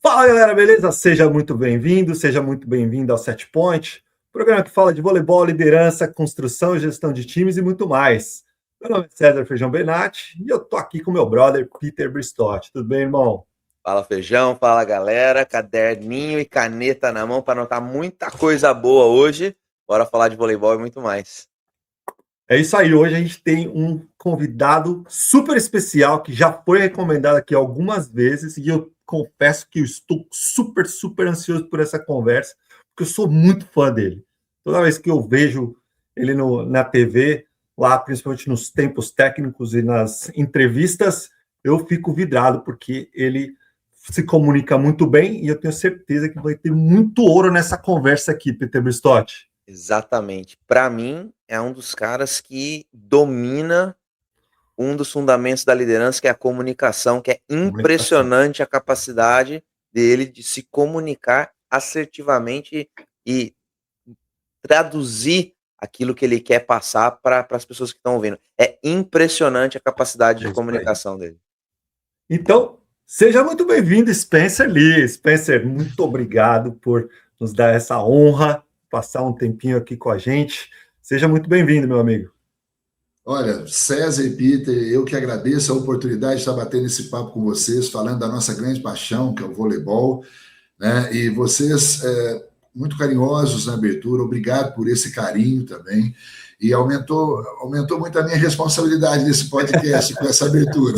Fala galera, beleza? Seja muito bem-vindo ao Set Point, programa que fala de voleibol, liderança, construção e gestão de times e muito mais. Meu nome é César Feijão Benatti e eu tô aqui com meu brother Peter Bristotti. Tudo bem, irmão? Fala Feijão, fala galera, caderninho e caneta na mão para anotar muita coisa boa hoje. Bora falar de voleibol e muito mais. É isso aí, hoje a gente tem um convidado super especial que já foi recomendado aqui algumas vezes e eu confesso que eu estou super ansioso por essa conversa, porque eu sou muito fã dele. Toda vez que eu vejo ele na TV, lá principalmente nos tempos técnicos e nas entrevistas, eu fico vidrado, porque ele se comunica muito bem e eu tenho certeza que vai ter muito ouro nessa conversa aqui, Peter Bristotti. Exatamente. Para mim, é um dos caras que domina um dos fundamentos da liderança, que é a comunicação, que é impressionante a capacidade dele de se comunicar assertivamente e traduzir aquilo que ele quer passar para as pessoas que estão ouvindo. É impressionante a capacidade de comunicação dele. Então, seja muito bem-vindo, Spencer Lee. Spencer, muito obrigado por nos dar essa honra, passar um tempinho aqui com a gente. Seja muito bem-vindo, meu amigo. Olha, César e Peter, eu que agradeço a oportunidade de estar batendo esse papo com vocês, falando da nossa grande paixão, que é o voleibol, né? E vocês, muito carinhosos na abertura, obrigado por esse carinho também. E aumentou muito a minha responsabilidade nesse podcast com essa abertura.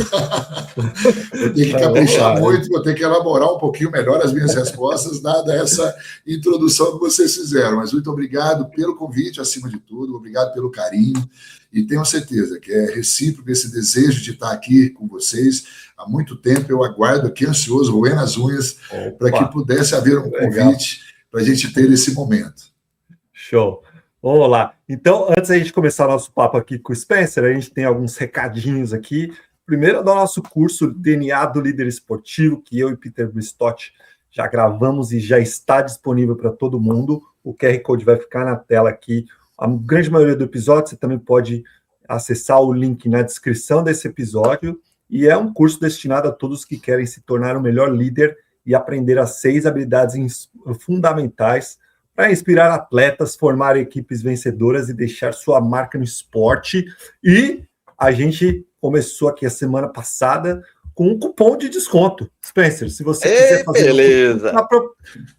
Eu tenho que caprichar muito, vou ter que elaborar um pouquinho melhor as minhas respostas, dada essa introdução que vocês fizeram. Mas muito obrigado pelo convite, acima de tudo, obrigado pelo carinho. E tenho certeza que é recíproco esse desejo de estar aqui com vocês. Há muito tempo eu aguardo aqui, ansioso, roendo as unhas, para que pudesse haver um convite para a gente ter esse momento. Show. Vamos lá. Então, antes da gente começar o nosso papo aqui com o Spencer, a gente tem alguns recadinhos aqui. Primeiro, do nosso curso DNA do Líder Esportivo, que eu e Peter Bristotti já gravamos e já está disponível para todo mundo. O QR Code vai ficar na tela aqui. A grande maioria do episódio, você também pode acessar o link na descrição desse episódio. E é um curso destinado a todos que querem se tornar o melhor líder e aprender as 6 habilidades fundamentais para inspirar atletas, formar equipes vencedoras e deixar sua marca no esporte. E a gente começou aqui a semana passada com um cupom de desconto. Spencer, se você quiser fazer beleza.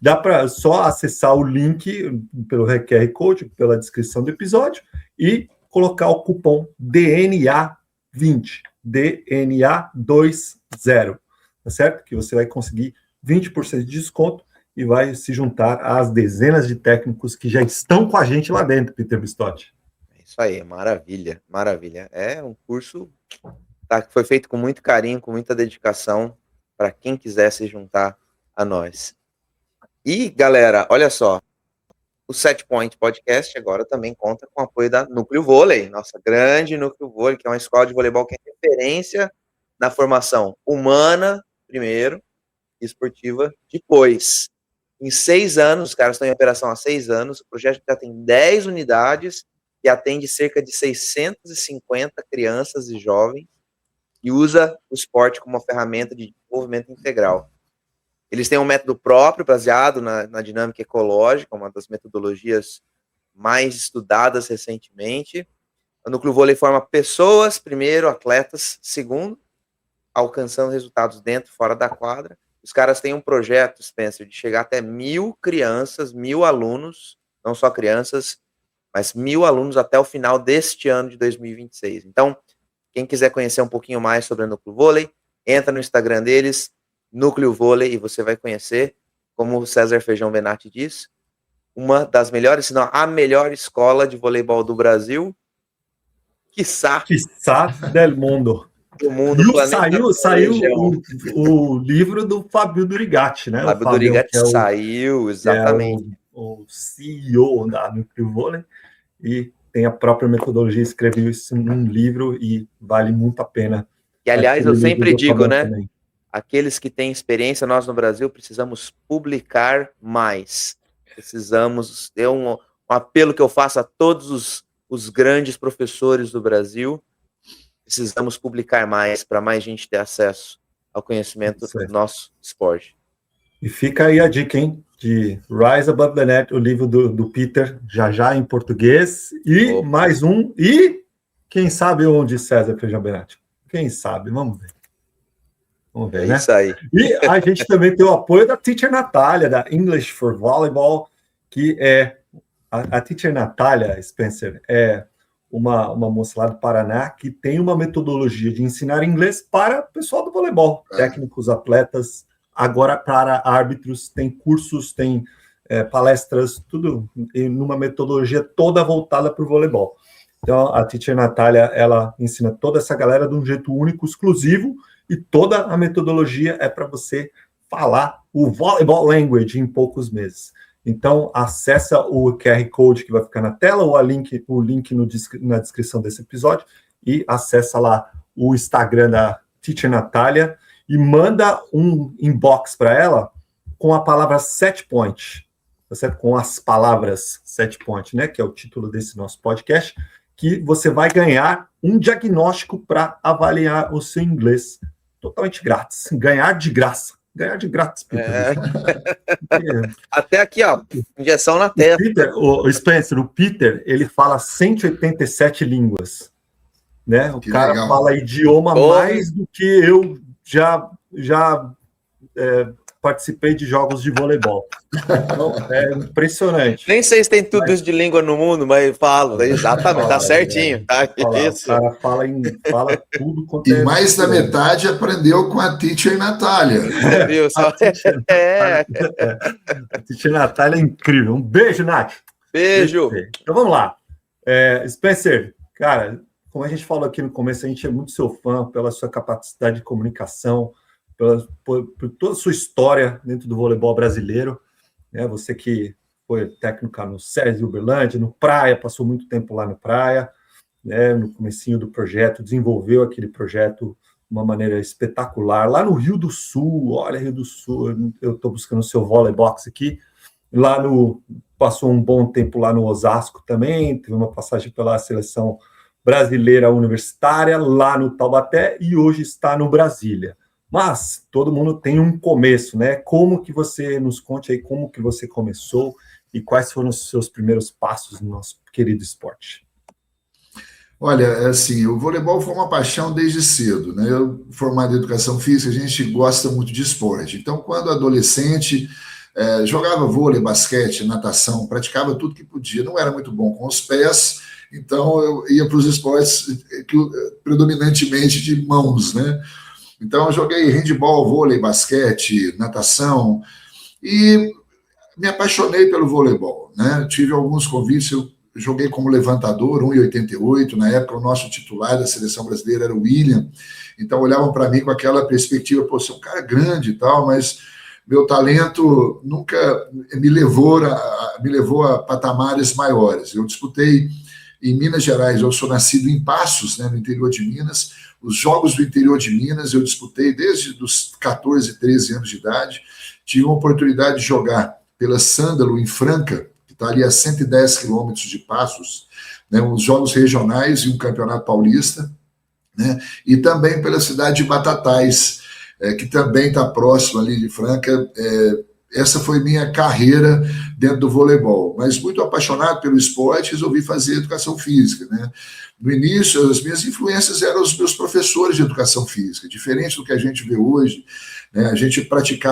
Dá para só acessar o link pelo QR Code, pela descrição do episódio, e colocar o cupom DNA20, DNA20, tá certo? Que você vai conseguir 20% de desconto e vai se juntar às dezenas de técnicos que já estão com a gente lá dentro, Peter Bristotti. É isso aí, maravilha, maravilha. É um curso que foi feito com muito carinho, com muita dedicação, para quem quiser se juntar a nós. E, galera, olha só, o Set Point Podcast agora também conta com o apoio da Núcleo Vôlei, nossa grande Núcleo Vôlei, que é uma escola de voleibol que é referência na formação humana, primeiro, e esportiva, depois. Em 6 anos, os caras estão em operação há 6 anos, o projeto já tem 10 unidades e atende cerca de 650 crianças e jovens e usa o esporte como uma ferramenta de desenvolvimento integral. Eles têm um método próprio, baseado na dinâmica ecológica, uma das metodologias mais estudadas recentemente. O Núcleo Vôlei forma pessoas, primeiro, atletas, segundo, alcançando resultados dentro e fora da quadra. Os caras têm um projeto, Spencer, de chegar até 1.000 crianças, 1.000 alunos, não só crianças, mas 1.000 alunos até o final deste ano de 2026. Então, quem quiser conhecer um pouquinho mais sobre a Núcleo Vôlei, entra no Instagram deles, Núcleo Vôlei, e você vai conhecer, como o César Feijão Benatti diz, uma das melhores, se não a melhor escola de voleibol do Brasil, quiçá del mundo. Do mundo, saiu o livro do Fábio Durigatti, né? Fábio Durigatti saiu, exatamente. O CEO da Núcleo Vôlei, e tem a própria metodologia, escreveu isso num livro e vale muito a pena. E, aliás, eu sempre digo, né? Também. Aqueles que têm experiência, nós no Brasil precisamos publicar mais. Precisamos, é um apelo que eu faço a todos os grandes professores do Brasil. Precisamos publicar mais para mais gente ter acesso ao conhecimento do nosso esporte. E fica aí a dica, hein? De Rise Above the Net, o livro do Peter, já em português. E Opa. mais um. E quem sabe onde, César Feijão Benatti? Quem sabe? Vamos ver. Vamos ver, né? Isso aí. E a gente também tem o apoio da Teacher Natália, da English for Volleyball, que é... A Teacher Natália, Spencer, é uma moça lá do Paraná que tem uma metodologia de ensinar inglês para o pessoal do voleibol, técnicos, atletas, agora para árbitros, tem cursos, tem palestras, tudo numa metodologia toda voltada para o voleibol. Então, a Teacher Natália, ela ensina toda essa galera de um jeito único, exclusivo, e toda a metodologia é para você falar o volleyball language em poucos meses. Então, acessa o QR Code que vai ficar na tela ou o link na descrição desse episódio e acessa lá o Instagram da Teacher Natália e manda um inbox para ela com a palavra set point, tá certo? Com as palavras set point, né? Que é o título desse nosso podcast, que você vai ganhar um diagnóstico para avaliar o seu inglês totalmente grátis. Ganhar de graça, Peter. Até aqui, ó, injeção na testa. O Spencer, o Peter, ele fala 187 línguas, né? O Que cara legal. fala idioma mais do que eu já participei de jogos de voleibol. Então, é impressionante. Nem sei se tem tudo isso de língua no mundo, mas falo, exatamente, tá certinho. Tá? O cara fala tudo quanto E mais da metade aprendeu com a Teacher Natália. Viu? A Teacher Natália é incrível. Um beijo, Nath. Beijo. Então vamos lá. Spencer, cara, como a gente falou aqui no começo, a gente é muito seu fã pela sua capacidade de comunicação, por toda a sua história dentro do voleibol brasileiro, né? Você que foi técnica no SESI Uberlândia, no Praia, passou muito tempo lá no Praia, né? No comecinho do projeto, desenvolveu aquele projeto de uma maneira espetacular, lá no Rio do Sul, olha, Rio do Sul, eu estou buscando o seu volleybox aqui, passou um bom tempo lá no Osasco também, teve uma passagem pela seleção brasileira universitária, lá no Taubaté, e hoje está no Brasília. Mas todo mundo tem um começo, né? Como que você nos conte aí como que você começou e quais foram os seus primeiros passos no nosso querido esporte? Olha, assim, o voleibol foi uma paixão desde cedo, né? Eu, formado em educação física, a gente gosta muito de esporte. Então, quando adolescente, jogava vôlei, basquete, natação, praticava tudo que podia. Não era muito bom com os pés, então eu ia para os esportes predominantemente de mãos, né? Então, eu joguei handebol, vôlei, basquete, natação e me apaixonei pelo voleibol, né? Tive alguns convites, eu joguei como levantador, 1,88, na época o nosso titular da seleção brasileira era o William, então olhavam para mim com aquela perspectiva, pô, você é um cara grande e tal, mas meu talento nunca me levou a patamares maiores. Eu disputei em Minas Gerais, eu sou nascido em Passos, né, no interior de Minas. Os jogos do interior de Minas eu disputei desde os 14, 13 anos de idade. Tive uma oportunidade de jogar pela Sândalo, em Franca, que está ali a 110 quilômetros de Passos, né, os jogos regionais e um campeonato paulista, né, e também pela cidade de Batatais, que também está próximo ali de Franca. Essa foi minha carreira dentro do voleibol, mas muito apaixonado pelo esporte, resolvi fazer educação física, né? No início, as minhas influências eram os meus professores de educação física, diferente do que a gente vê hoje, né? A gente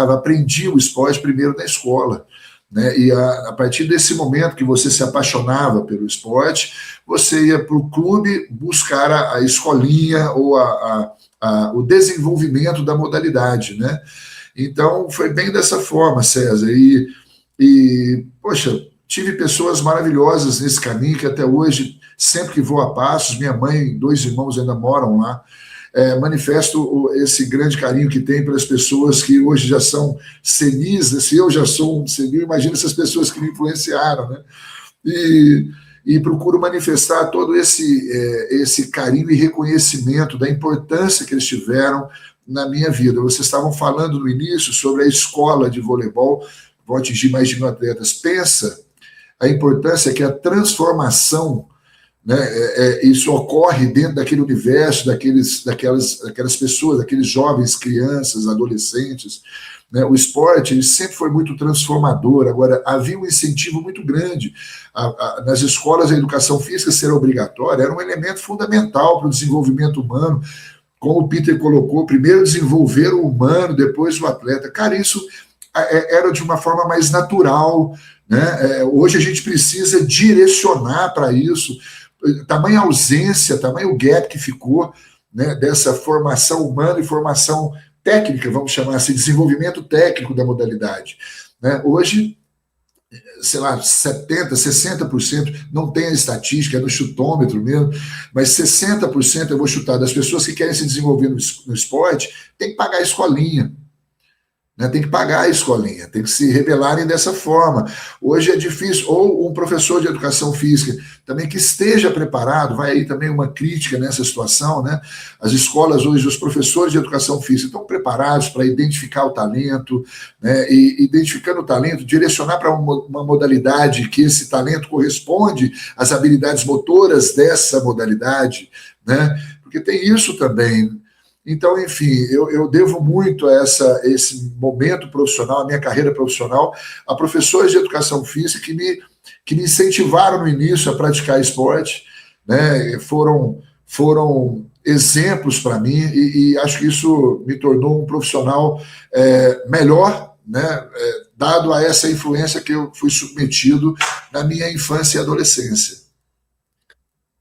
aprendia o esporte primeiro na escola, né? E a partir desse momento que você se apaixonava pelo esporte, você ia para o clube buscar a escolinha ou o desenvolvimento da modalidade, né? Então, foi bem dessa forma, César. Poxa, tive pessoas maravilhosas nesse caminho, que até hoje, sempre que vou a Passos, minha mãe e 2 irmãos ainda moram lá, manifesto esse grande carinho que tem pelas pessoas que hoje já são senis, né? Se eu já sou um senil, imagina essas pessoas que me influenciaram, né? E procuro manifestar todo esse carinho e reconhecimento da importância que eles tiveram na minha vida. Vocês estavam falando no início sobre a escola de voleibol, vão atingir mais de 1.000 atletas. Pensa a importância que a transformação né? Isso ocorre dentro daquele universo, daquelas pessoas, daqueles jovens, crianças, adolescentes, né? O esporte ele sempre foi muito transformador. Agora, havia um incentivo muito grande. Nas escolas, a educação física ser obrigatória era um elemento fundamental para o desenvolvimento humano. Como o Peter colocou, primeiro desenvolver o humano, depois o atleta. Cara, isso era de uma forma mais natural, né? Hoje a gente precisa direcionar para isso. Tamanha ausência, tamanho gap que ficou, né, dessa formação humana e formação técnica, vamos chamar assim, desenvolvimento técnico da modalidade, né? Hoje, sei lá, 70%, 60%, não tem a estatística, é no chutômetro mesmo, mas 60% eu vou chutar das pessoas que querem se desenvolver no esporte, tem que pagar a escolinha. Tem que pagar a escolinha, tem que se rebelarem dessa forma. Hoje é difícil, ou um professor de educação física também que esteja preparado, vai aí também uma crítica nessa situação, né? As escolas hoje, os professores de educação física estão preparados para identificar o talento, né? E identificando o talento, direcionar para uma modalidade que esse talento corresponde às habilidades motoras dessa modalidade, né? Porque tem isso também. Então, enfim, eu devo muito a esse momento profissional, a minha carreira profissional, a professores de educação física que me incentivaram no início a praticar esporte, né? Foram exemplos para mim e acho que isso me tornou um profissional melhor, né? Dado a essa influência que eu fui submetido na minha infância e adolescência.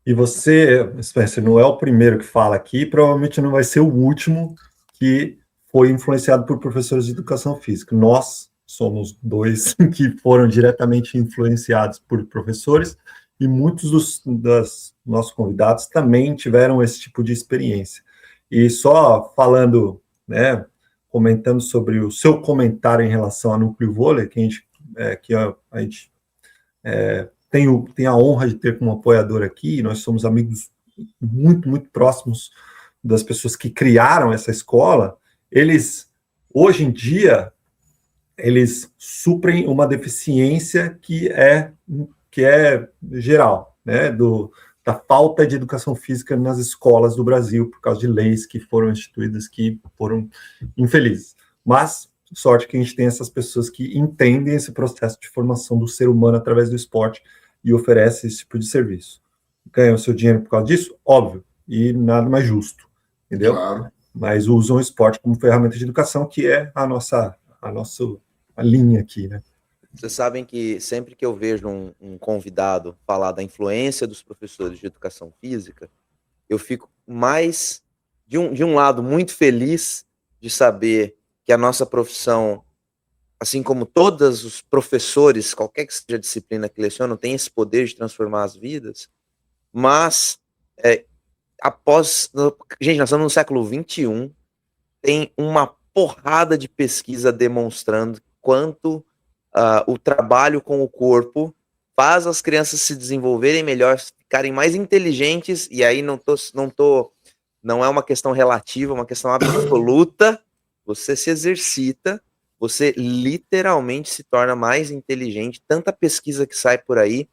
E você, Spencer, não é o primeiro que fala aqui, provavelmente não vai ser o último que foi influenciado por professores de educação física. Nós somos dois que foram diretamente influenciados por professores e muitos dos nossos convidados também tiveram esse tipo de experiência. E só falando, né, comentando sobre o seu comentário em relação à Núcleo Vôlei, que a gente tem a honra de ter como apoiador aqui, nós somos amigos muito, muito próximos das pessoas que criaram essa escola. Eles, hoje em dia, eles suprem uma deficiência que é geral, né, da falta de educação física nas escolas do Brasil, por causa de leis que foram instituídas que foram infelizes. Mas, sorte que a gente tem essas pessoas que entendem esse processo de formação do ser humano através do esporte e oferecem esse tipo de serviço. Ganham seu dinheiro por causa disso? Óbvio, e nada mais justo, entendeu? Claro. Mas usam o esporte como ferramenta de educação, que é a nossa linha aqui, né? Vocês sabem que sempre que eu vejo um convidado falar da influência dos professores de educação física, eu fico mais, de um lado, muito feliz de saber que a nossa profissão, assim como todos os professores, qualquer que seja a disciplina que lecionam, tem esse poder de transformar as vidas, mas gente, nós estamos no século XXI, tem uma porrada de pesquisa demonstrando quanto o trabalho com o corpo faz as crianças se desenvolverem melhor, ficarem mais inteligentes, e aí não é uma questão relativa, é uma questão absoluta. Você se exercita, você literalmente se torna mais inteligente. Tanta pesquisa que sai por aí,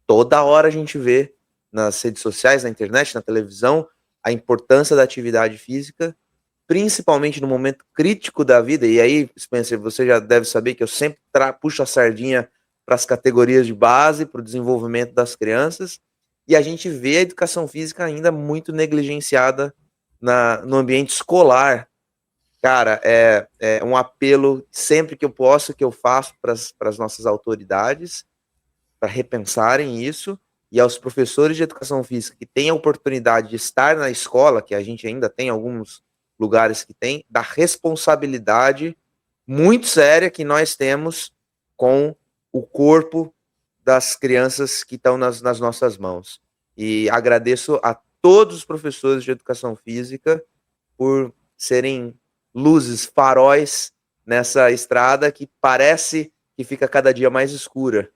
toda hora a gente vê nas redes sociais, na internet, na televisão, a importância da atividade física, principalmente no momento crítico da vida. E aí, Spencer, você já deve saber que eu sempre puxo a sardinha para as categorias de base, para o desenvolvimento das crianças, e a gente vê a educação física ainda muito negligenciada no ambiente escolar. Cara, é um apelo sempre que eu posso, que eu faço para as nossas autoridades, para repensarem isso, e aos professores de educação física que têm a oportunidade de estar na escola, que a gente ainda tem alguns lugares que tem, da responsabilidade muito séria que nós temos com o corpo das crianças que estão nas nossas mãos. E agradeço a todos os professores de educação física por serem luzes, faróis nessa estrada que parece que fica cada dia mais escura.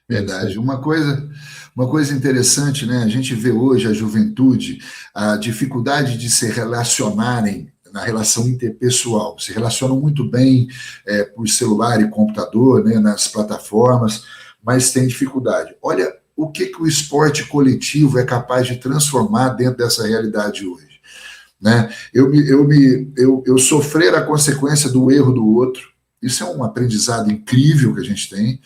Verdade. Uma coisa interessante, né? A gente vê hoje a juventude, a dificuldade de se relacionarem na relação interpessoal. Se relacionam muito bem por celular e computador, né, nas plataformas, mas tem dificuldade. Olha o que o esporte coletivo é capaz de transformar dentro dessa realidade hoje. Né? Eu sofrer a consequência do erro do outro, isso é um aprendizado incrível que a gente tem.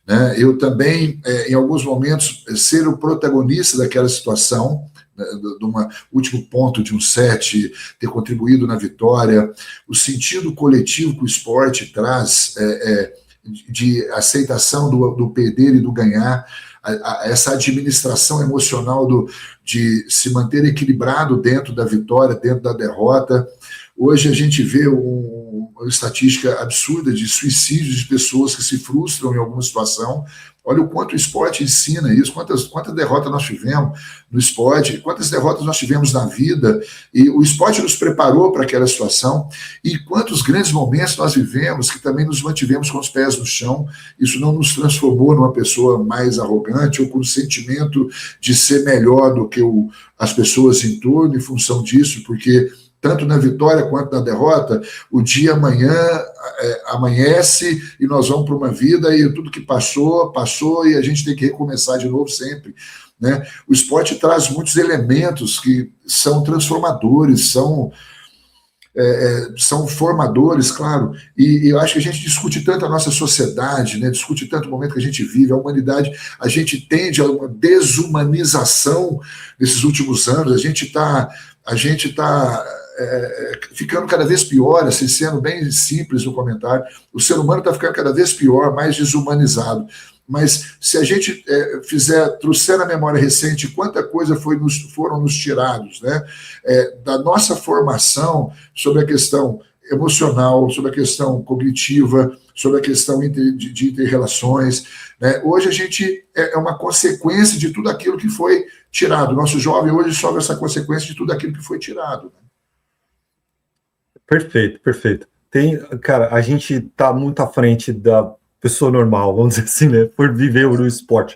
Né? Eu também, em alguns momentos, ser o protagonista daquela situação, né, de um último ponto de um set, ter contribuído na vitória, o sentido coletivo que o esporte traz, de aceitação do perder e do ganhar, essa administração emocional de se manter equilibrado dentro da vitória, dentro da derrota. Hoje a gente vê uma estatística absurda de suicídios de pessoas que se frustram em alguma situação. Olha o quanto o esporte ensina isso, quantas derrotas nós tivemos no esporte, quantas derrotas nós tivemos na vida, e o esporte nos preparou para aquela situação, e quantos grandes momentos nós vivemos que também nos mantivemos com os pés no chão. Isso não nos transformou numa pessoa mais arrogante ou com o sentimento de ser melhor do que as pessoas em torno em função disso, porque tanto na vitória quanto na derrota, o dia amanhã amanhece e nós vamos para uma vida e tudo que passou e a gente tem que recomeçar de novo sempre. Né? O esporte traz muitos elementos que são transformadores, são formadores, claro, e eu acho que a gente discute tanto a nossa sociedade, né? Discute tanto o momento que a gente vive, a humanidade, a gente tende a uma desumanização nesses últimos anos, a gente está ficando cada vez pior, assim, sendo bem simples no comentário, o ser humano está ficando cada vez pior, mais desumanizado. Mas se a gente trouxer na memória recente quanta coisa foram nos tirados, né, da nossa formação sobre a questão emocional, sobre a questão cognitiva, sobre a questão de interrelações, né, hoje a gente é uma consequência de tudo aquilo que foi tirado. O nosso jovem hoje sofre essa consequência de tudo aquilo que foi tirado. Né? Perfeito. Cara, a gente está muito à frente da pessoa normal, vamos dizer assim, né? Por viver o esporte.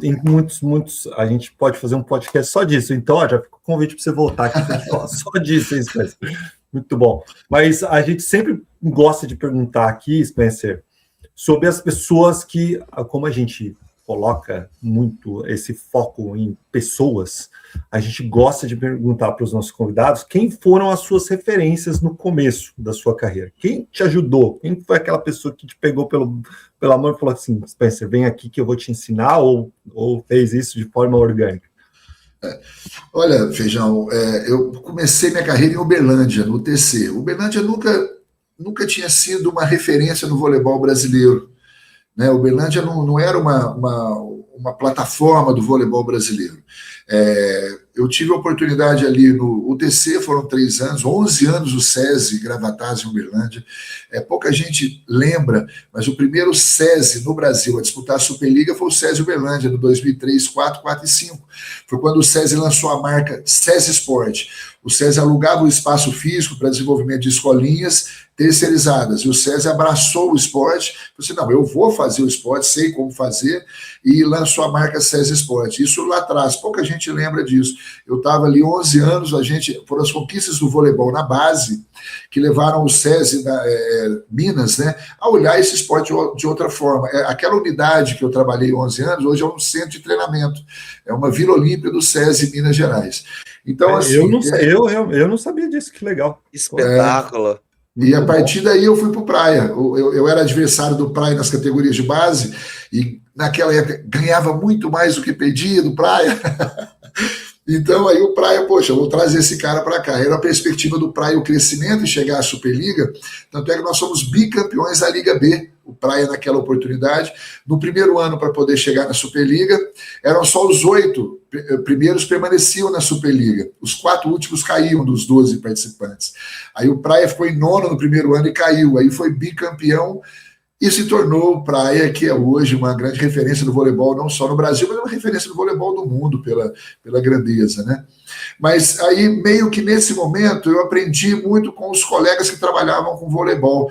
Em muitos, a gente pode fazer um podcast só disso. Então, já fica o convite para você voltar aqui para falar só disso, hein, Spencer? Muito bom. Mas a gente sempre gosta de perguntar aqui, Spencer, sobre as pessoas que, como a gente coloca muito esse foco em pessoas, a gente gosta de perguntar para os nossos convidados quem foram as suas referências no começo da sua carreira. Quem te ajudou? Quem foi aquela pessoa que te pegou pela mão e falou assim, Spencer, vem aqui que eu vou te ensinar, ou fez isso de forma orgânica? Olha, Feijão, eu comecei minha carreira em Uberlândia, no UTC. Uberlândia nunca tinha sido uma referência no voleibol brasileiro. Né? Uberlândia não era uma plataforma do voleibol brasileiro. Eu tive a oportunidade ali no UTC, foram 3 anos, 11 anos o SESI Gravatazi em Uberlândia. Pouca gente lembra, mas o primeiro SESI no Brasil a disputar a Superliga foi o SESI Uberlândia, no 2003, 4 e 5. Foi quando o SESI lançou a marca SESI Sport. O SESI alugava o espaço físico para desenvolvimento de escolinhas terceirizadas, e o SESI abraçou o esporte, falou assim, não, eu vou fazer o esporte, sei como fazer, e lançou a marca SESI Sport. Isso lá atrás, pouca gente lembra disso. Eu estava ali 11 anos, foram as conquistas do voleibol na base, que levaram o SESI Minas, né, a olhar esse esporte de outra forma. Aquela unidade que eu trabalhei 11 anos, hoje é um centro de treinamento, é uma Vila Olímpia do SESI Minas Gerais. Então, assim, eu não sabia disso, que legal. Espetáculo. E a partir daí eu fui para o Praia. Eu era adversário do Praia nas categorias de base, e naquela época ganhava muito mais do que perdia do Praia. Então aí o Praia, poxa, eu vou trazer esse cara para cá. Era a perspectiva do Praia, o crescimento e chegar à Superliga. Tanto é que nós somos bicampeões da Liga B. O Praia naquela oportunidade. No primeiro ano, para poder chegar na Superliga, eram só os 8 primeiros permaneciam na Superliga. Os 4 últimos caíam dos 12 participantes. Aí o Praia ficou em 9º no primeiro ano e caiu. Aí foi bicampeão e se tornou o Praia, que é hoje uma grande referência do voleibol, não só no Brasil, mas é uma referência do voleibol do mundo, pela grandeza, né? Mas aí, meio que nesse momento, eu aprendi muito com os colegas que trabalhavam com voleibol.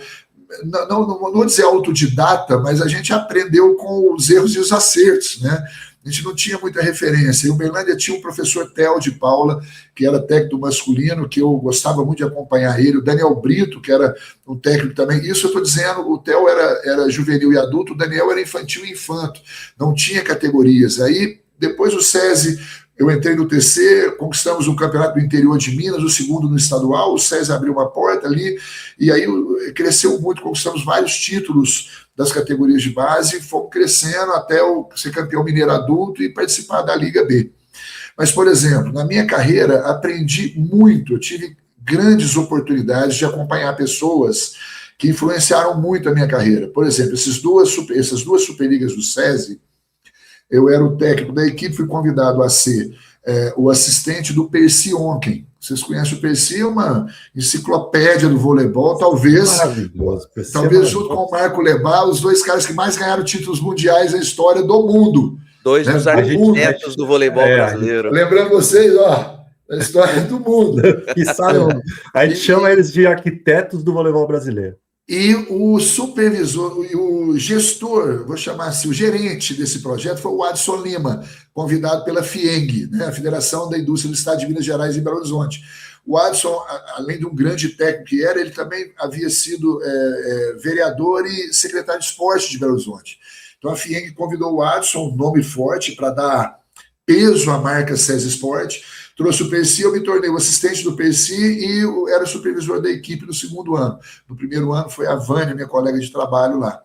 Não vou dizer autodidata, mas a gente aprendeu com os erros e os acertos, né? a gente não tinha muita referência. E o Uberlândia tinha um professor Theo de Paula, que era técnico masculino, que eu gostava muito de acompanhar ele, o Daniel Brito, que era um técnico também. Isso eu estou dizendo, o Theo era juvenil e adulto, o Daniel era infantil e infanto, não tinha categorias. Aí, depois o SESI, eu entrei no TC, conquistamos um campeonato do interior de Minas, o segundo no estadual, o SESI abriu uma porta ali, e aí cresceu muito, conquistamos vários títulos das categorias de base, e fomos crescendo até ser campeão mineiro adulto e participar da Liga B. Mas, por exemplo, na minha carreira, aprendi muito, eu tive grandes oportunidades de acompanhar pessoas que influenciaram muito a minha carreira. Por exemplo, essas duas Superligas do SESI, eu era o técnico da equipe, fui convidado a ser o assistente do Percy Onken. Vocês conhecem o Percy, é uma enciclopédia do voleibol, talvez junto com o Marco Lebá, os dois caras que mais ganharam títulos mundiais na história do mundo. Dois dos arquitetos do voleibol brasileiro. Lembrando vocês, a história do mundo. A gente chama eles de arquitetos do voleibol brasileiro. E o supervisor, o gestor, vou chamar assim, o gerente desse projeto foi o Adson Lima, convidado pela FIENG, né, a Federação da Indústria do Estado de Minas Gerais em Belo Horizonte. O Adson, além de um grande técnico que era, ele também havia sido vereador e secretário de esporte de Belo Horizonte. Então a FIENG convidou o Adson, um nome forte, para dar peso à marca SESI Sport, trouxe o Percy, eu me tornei o assistente do Percy e era o supervisor da equipe no segundo ano. No primeiro ano foi a Vânia, minha colega de trabalho lá.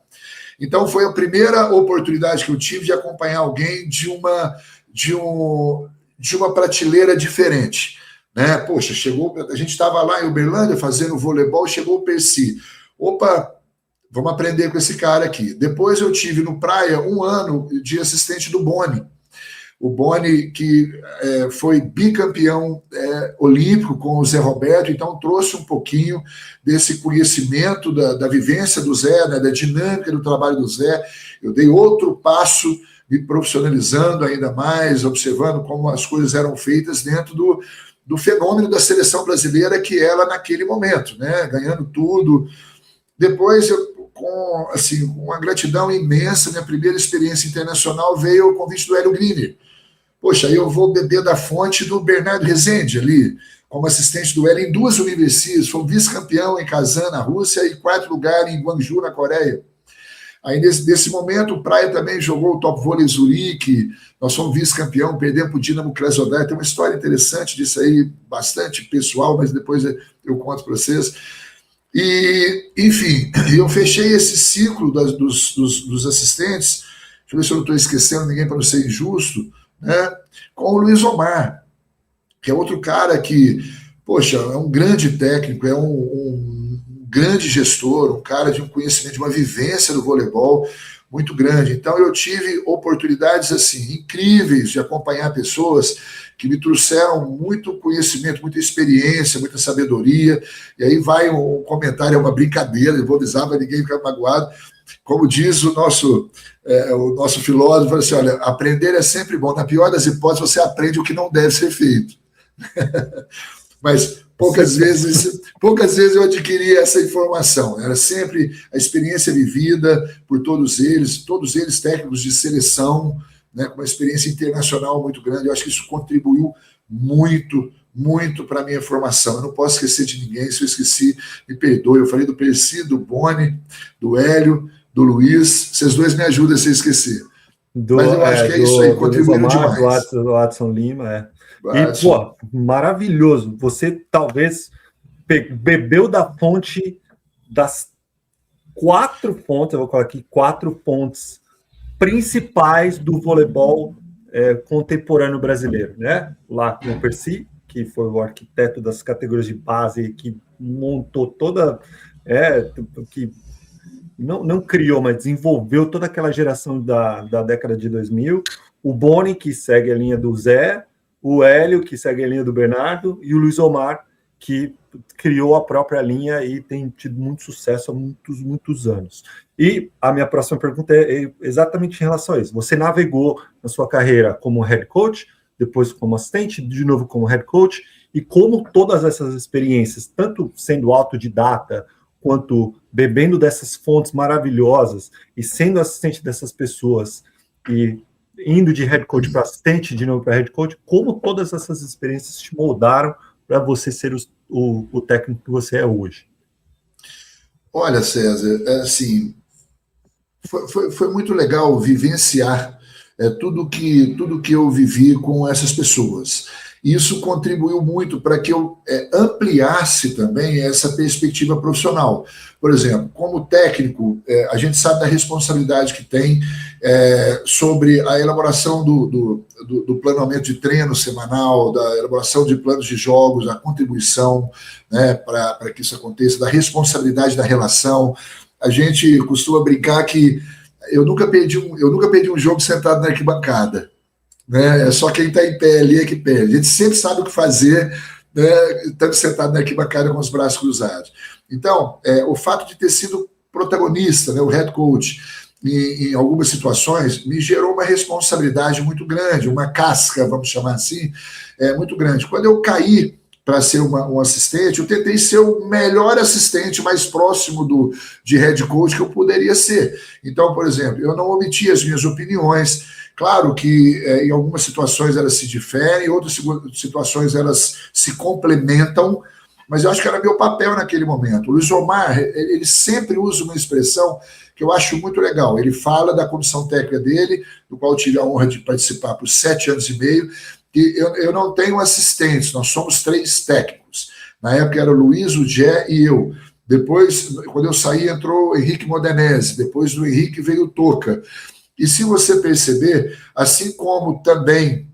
Então foi a primeira oportunidade que eu tive de acompanhar alguém de uma prateleira diferente. Né? Poxa, a gente estava lá em Uberlândia fazendo voleibol, chegou o Percy. Opa, vamos aprender com esse cara aqui. Depois eu tive no Praia um ano de assistente do Boni. O Boni, que foi bicampeão olímpico com o Zé Roberto, então trouxe um pouquinho desse conhecimento da vivência do Zé, né, da dinâmica do trabalho do Zé. Eu dei outro passo, me profissionalizando ainda mais, observando como as coisas eram feitas dentro do fenômeno da seleção brasileira que era naquele momento, né, ganhando tudo. Depois, com uma gratidão imensa, minha primeira experiência internacional veio o convite do Hélio Griner. Poxa, aí eu vou beber da fonte do Bernardo Rezende ali, como assistente do Hélio em 2 universidades, foi vice-campeão em Kazan, na Rússia, e 4º lugar em Gwangju, na Coreia. Aí, nesse momento, o Praia também jogou o Top Vôlei Zurique, nós fomos vice-campeão, perdemos para o Dinamo Krasnodar, tem uma história interessante disso aí, bastante pessoal, mas depois eu conto para vocês. E, enfim, eu fechei esse ciclo dos assistentes, deixa eu ver se eu não estou esquecendo ninguém para não ser injusto, né, com o Luiz Omar, que é outro cara que, poxa, é um grande técnico, é um grande gestor, um cara de um conhecimento, de uma vivência do voleibol muito grande. Então eu tive oportunidades assim incríveis de acompanhar pessoas que me trouxeram muito conhecimento, muita experiência, muita sabedoria. E aí vai um comentário, é uma brincadeira, eu vou avisar para ninguém ficar magoado. Como diz o nosso filósofo, fala assim, olha, aprender é sempre bom. Na pior das hipóteses, você aprende o que não deve ser feito. Mas poucas vezes eu adquiri essa informação. Era sempre a experiência vivida por todos eles técnicos de seleção, né, com uma experiência internacional muito grande. Eu acho que isso contribuiu muito, muito para a minha formação. Eu não posso esquecer de ninguém. Se eu esqueci, me perdoe. Eu falei do Percy, do Boni, do Hélio, do Luiz. Vocês dois me ajudam a se esquecer. Mas eu acho que é isso aí, contribuiu demais. Do Adson Lima, E, pô, maravilhoso. Você talvez bebeu da fonte das 4 fontes, eu vou colocar aqui 4 fontes principais do voleibol contemporâneo brasileiro, né? Lá com o Percy, que foi o arquiteto das categorias de base, que montou toda, que não criou, mas desenvolveu toda aquela geração da década de 2000, o Boni, que segue a linha do Zé, o Hélio, que segue a linha do Bernardo, e o Luiz Omar, que criou a própria linha e tem tido muito sucesso há muitos, muitos anos. E a minha próxima pergunta é exatamente em relação a isso. Você navegou na sua carreira como head coach, depois como assistente, de novo como head coach, e como todas essas experiências, tanto sendo autodidata, quanto bebendo dessas fontes maravilhosas e sendo assistente dessas pessoas e indo de head coach para assistente, de novo para head coach, como todas essas experiências te moldaram para você ser o técnico que você é hoje? Olha, César, assim, foi muito legal vivenciar tudo que eu vivi com essas pessoas. Isso contribuiu muito para que eu ampliasse também essa perspectiva profissional. Por exemplo, como técnico, a gente sabe da responsabilidade que tem sobre a elaboração do planejamento de treino semanal, da elaboração de planos de jogos, a contribuição, né, para que isso aconteça, da responsabilidade da relação. A gente costuma brincar que eu nunca perdi um jogo sentado na arquibancada. Né? É só quem está em pé ali é que perde. A gente sempre sabe o que fazer, né, estando sentado na arquibancada com os braços cruzados. Então, o fato de ter sido protagonista, né, o head coach, em algumas situações, me gerou uma responsabilidade muito grande, uma casca, vamos chamar assim, muito grande. Quando eu caí para ser um assistente, eu tentei ser o melhor assistente mais próximo de head coach que eu poderia ser. Então, por exemplo, eu não omiti as minhas opiniões. Claro que em algumas situações elas se diferem, em outras situações elas se complementam, mas eu acho que era meu papel naquele momento. O Luiz Omar, ele sempre usa uma expressão que eu acho muito legal. Ele fala da comissão técnica dele, do qual eu tive a honra de participar por 7 anos e meio, que eu não tenho assistentes, nós somos 3 técnicos. Na época era o Luiz, o Jé e eu. Depois, quando eu saí, entrou o Henrique Modenese, depois do Henrique veio o Toca. E se você perceber, assim como também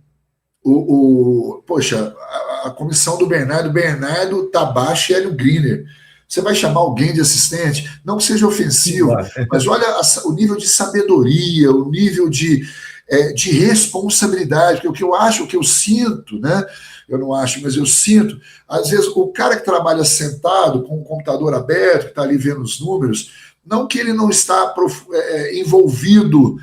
poxa, a comissão do Bernardo, Tabachi e Hélio Griner. Você vai chamar alguém de assistente? Não que seja ofensivo, mas olha o nível de sabedoria, o nível de responsabilidade, porque o que eu acho, o que eu sinto, né? Eu não acho, mas eu sinto, às vezes o cara que trabalha sentado com o computador aberto, que está ali vendo os números, não que ele não está envolvido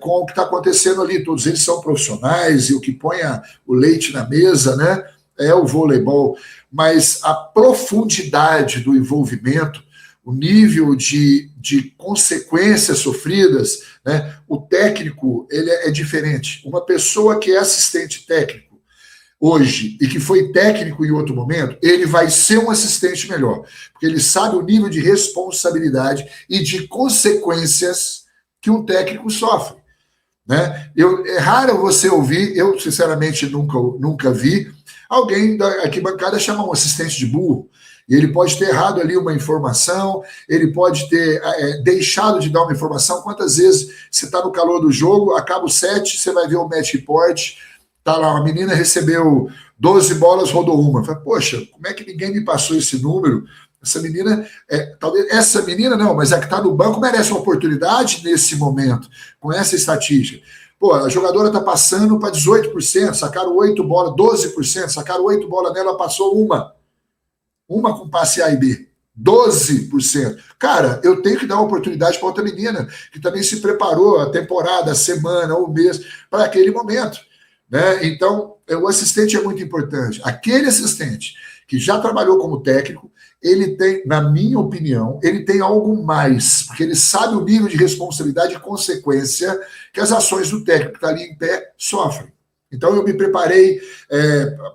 com o que está acontecendo ali, todos eles são profissionais e o que põe o leite na mesa, né, é o voleibol, mas a profundidade do envolvimento, o nível de consequências sofridas, né, o técnico ele é diferente. Uma pessoa que é assistente técnico hoje e que foi técnico em outro momento, ele vai ser um assistente melhor, porque ele sabe o nível de responsabilidade e de consequências que um técnico sofre. Né? É raro você ouvir, eu sinceramente nunca vi, alguém da arquibancada chamar um assistente de burro. E ele pode ter errado ali uma informação, ele pode ter deixado de dar uma informação. Quantas vezes você está no calor do jogo, acaba o set, você vai ver o match report, tá lá, uma menina recebeu 12 bolas, rodou uma. Fala, poxa, como é que ninguém me passou esse número? Essa menina, talvez essa menina não, mas a que está no banco merece uma oportunidade nesse momento, com essa estatística. Pô, a jogadora está passando para 18%, sacaram 8 bolas, 12%, sacaram 8 bolas nela, passou uma com passe A e B. 12%. Cara, eu tenho que dar uma oportunidade para outra menina que também se preparou a temporada, a semana, o mês, para aquele momento. Né? Então, o assistente é muito importante. Aquele assistente que já trabalhou como técnico, ele tem, na minha opinião, ele tem algo mais, porque ele sabe o nível de responsabilidade e consequência que as ações do técnico que está ali em pé sofrem. Então, eu me preparei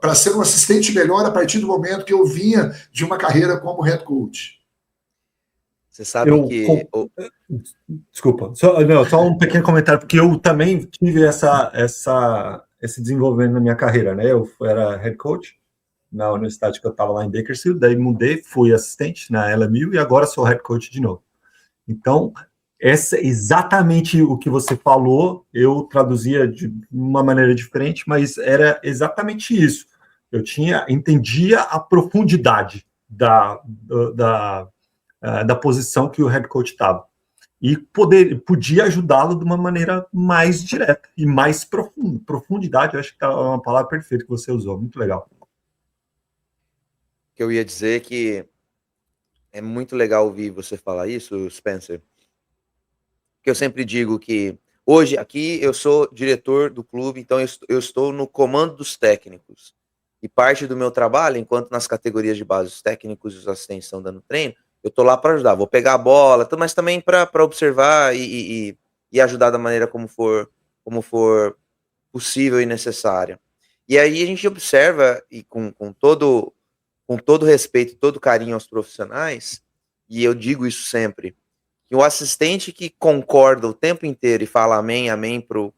para ser um assistente melhor a partir do momento que eu vinha de uma carreira como head coach. Você sabe que... Desculpa, só um pequeno comentário, porque eu também tive esse desenvolvimento na minha carreira, né? Eu era head coach na universidade que eu estava lá em Bakersfield, daí mudei, fui assistente na LMU e agora sou head coach de novo. Então, exatamente o que você falou, eu traduzia de uma maneira diferente, mas era exatamente isso. Eu entendia a profundidade da posição que o head coach estava. E podia ajudá-lo de uma maneira mais direta e mais profunda. Profundidade, eu acho que é uma palavra perfeita que você usou, muito legal. Que eu ia dizer que é muito legal ouvir você falar isso, Spencer, que eu sempre digo que hoje aqui eu sou diretor do clube, então eu estou no comando dos técnicos. E parte do meu trabalho, enquanto nas categorias de base os técnicos e os assistentes estão dando treino, eu estou lá para ajudar. Vou pegar a bola, mas também para observar e ajudar da maneira como for como for possível e necessária. E aí a gente observa, e com todo respeito, todo carinho aos profissionais, e eu digo isso sempre, que o assistente que concorda o tempo inteiro e fala amém, amém pro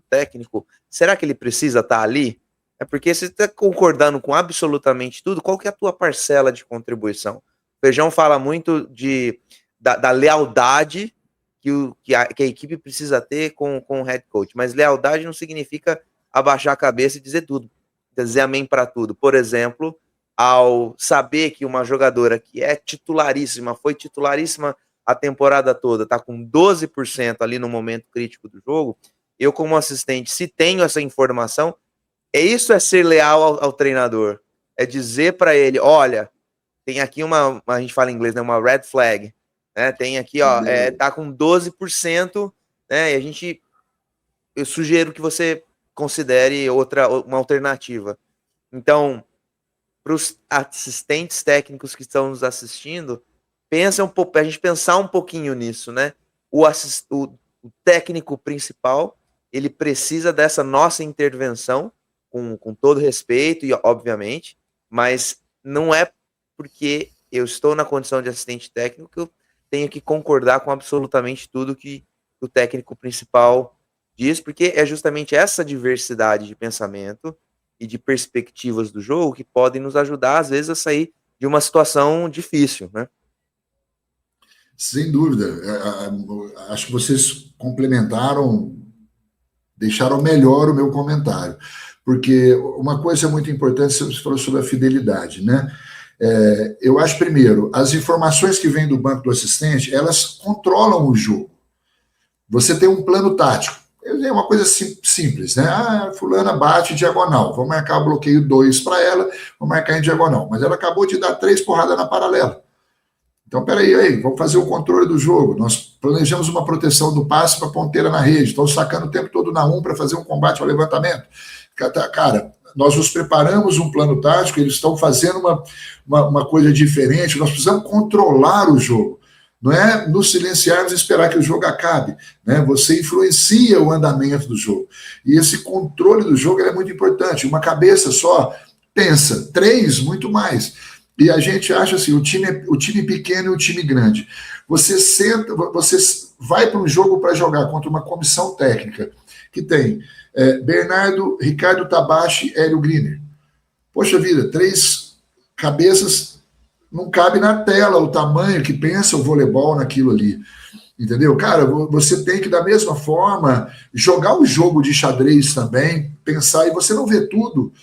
técnico, será que ele precisa estar ali? É porque você está concordando com absolutamente tudo, qual que é a tua parcela de contribuição? O Feijão fala muito da lealdade que a equipe precisa ter com o head coach, mas lealdade não significa abaixar a cabeça e dizer tudo, dizer amém para tudo. Por exemplo, ao saber que uma jogadora que é titularíssima, foi titularíssima a temporada toda, está com 12% ali no momento crítico do jogo, eu como assistente, se tenho essa informação, isso é ser leal ao treinador, é dizer para ele, olha, tem aqui a gente fala em inglês, né, uma red flag, né, tem aqui, ó, tá com 12%, né, e eu sugiro que você considere uma alternativa. Então, para os assistentes técnicos que estão nos assistindo, a gente pensar um pouquinho nisso, né? O técnico principal, ele precisa dessa nossa intervenção, com todo respeito, e obviamente, mas não é porque eu estou na condição de assistente técnico que eu tenho que concordar com absolutamente tudo que o técnico principal diz, porque é justamente essa diversidade de pensamento e de perspectivas do jogo que podem nos ajudar, às vezes, a sair de uma situação difícil, né? Sem dúvida. Acho que vocês complementaram, deixaram melhor o meu comentário. Porque uma coisa muito importante, você falou sobre a fidelidade, né? Eu acho, primeiro, as informações que vêm do banco do assistente, elas controlam o jogo. Você tem um plano tático. É uma coisa simples, né? Fulana bate diagonal. Vou marcar bloqueio 2 para ela, vou marcar em diagonal. Mas ela acabou de dar 3 porradas na paralela. Então, peraí, vamos fazer o controle do jogo. Nós planejamos uma proteção do passe para a ponteira na rede. Estão sacando o tempo todo na 1 para fazer um combate ao levantamento. Cara, nós nos preparamos um plano tático, eles estão fazendo uma coisa diferente. Nós precisamos controlar o jogo. Não é nos silenciarmos e esperar que o jogo acabe, né? Você influencia o andamento do jogo. E esse controle do jogo é muito importante. Uma cabeça só pensa, 3, muito mais. E a gente acha assim, o time pequeno e o time grande. Você vai para um jogo para jogar contra uma comissão técnica que tem Bernardo, Ricardo Tabachi, Hélio Griner. Poxa vida, 3 cabeças, não cabe na tela o tamanho que pensa o voleibol naquilo ali. Entendeu? Cara, você tem que, da mesma forma, jogar o jogo de xadrez também, pensar, e você não vê tudo.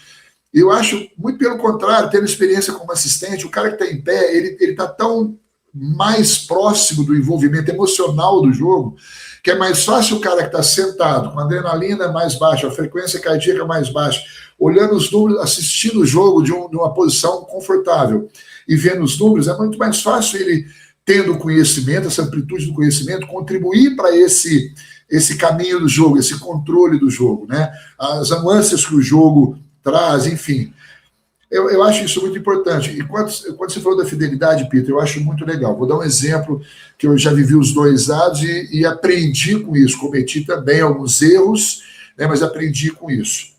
Eu acho, muito pelo contrário, tendo experiência como assistente, o cara que está em pé, ele está tão mais próximo do envolvimento emocional do jogo, que é mais fácil o cara que está sentado, com a adrenalina mais baixa, a frequência cardíaca mais baixa, olhando os números, assistindo o jogo de uma posição confortável e vendo os números, é muito mais fácil ele, tendo o conhecimento, essa amplitude do conhecimento, contribuir para esse caminho do jogo, esse controle do jogo, né? As nuances que o jogo traz, enfim. Eu acho isso muito importante. E quando você falou da fidelidade, Peter, eu acho muito legal. Vou dar um exemplo que eu já vivi os dois lados e aprendi com isso. Cometi também alguns erros, né, mas aprendi com isso.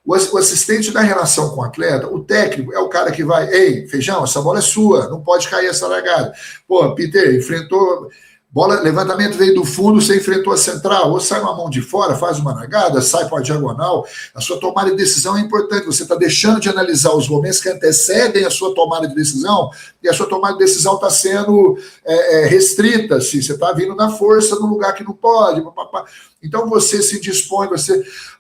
O assistente na relação com o atleta, o técnico é o cara que vai, ei, Feijão, essa bola é sua, não pode cair essa largada. Pô, Peter, enfrentou... Bola, levantamento veio do fundo, você enfrentou a central, ou sai uma mão de fora, faz uma largada, sai para a diagonal. A sua tomada de decisão é importante. Você está deixando de analisar os momentos que antecedem a sua tomada de decisão, e a sua tomada de decisão está sendo restrita. Assim, você está vindo na força no lugar que não pode. Papapá. Então você se dispõe,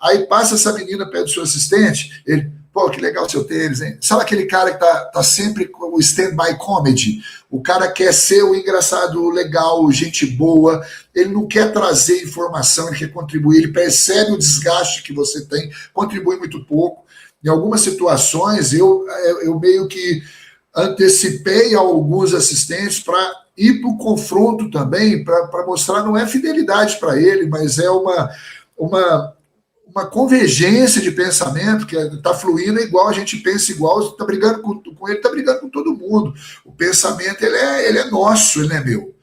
aí passa essa menina perto do seu assistente, ele... Pô, que legal o seu tênis, hein? Sabe aquele cara que tá sempre com o stand-by comedy? O cara quer ser o engraçado, legal, gente boa, ele não quer trazer informação, ele quer contribuir, ele percebe o desgaste que você tem, contribui muito pouco. Em algumas situações, eu meio que antecipei alguns assistentes para ir para o confronto também, para mostrar, não é fidelidade para ele, mas é uma convergência de pensamento que está fluindo igual, a gente pensa igual, está brigando com ele, está brigando com todo mundo. O pensamento ele é nosso, ele não é meu.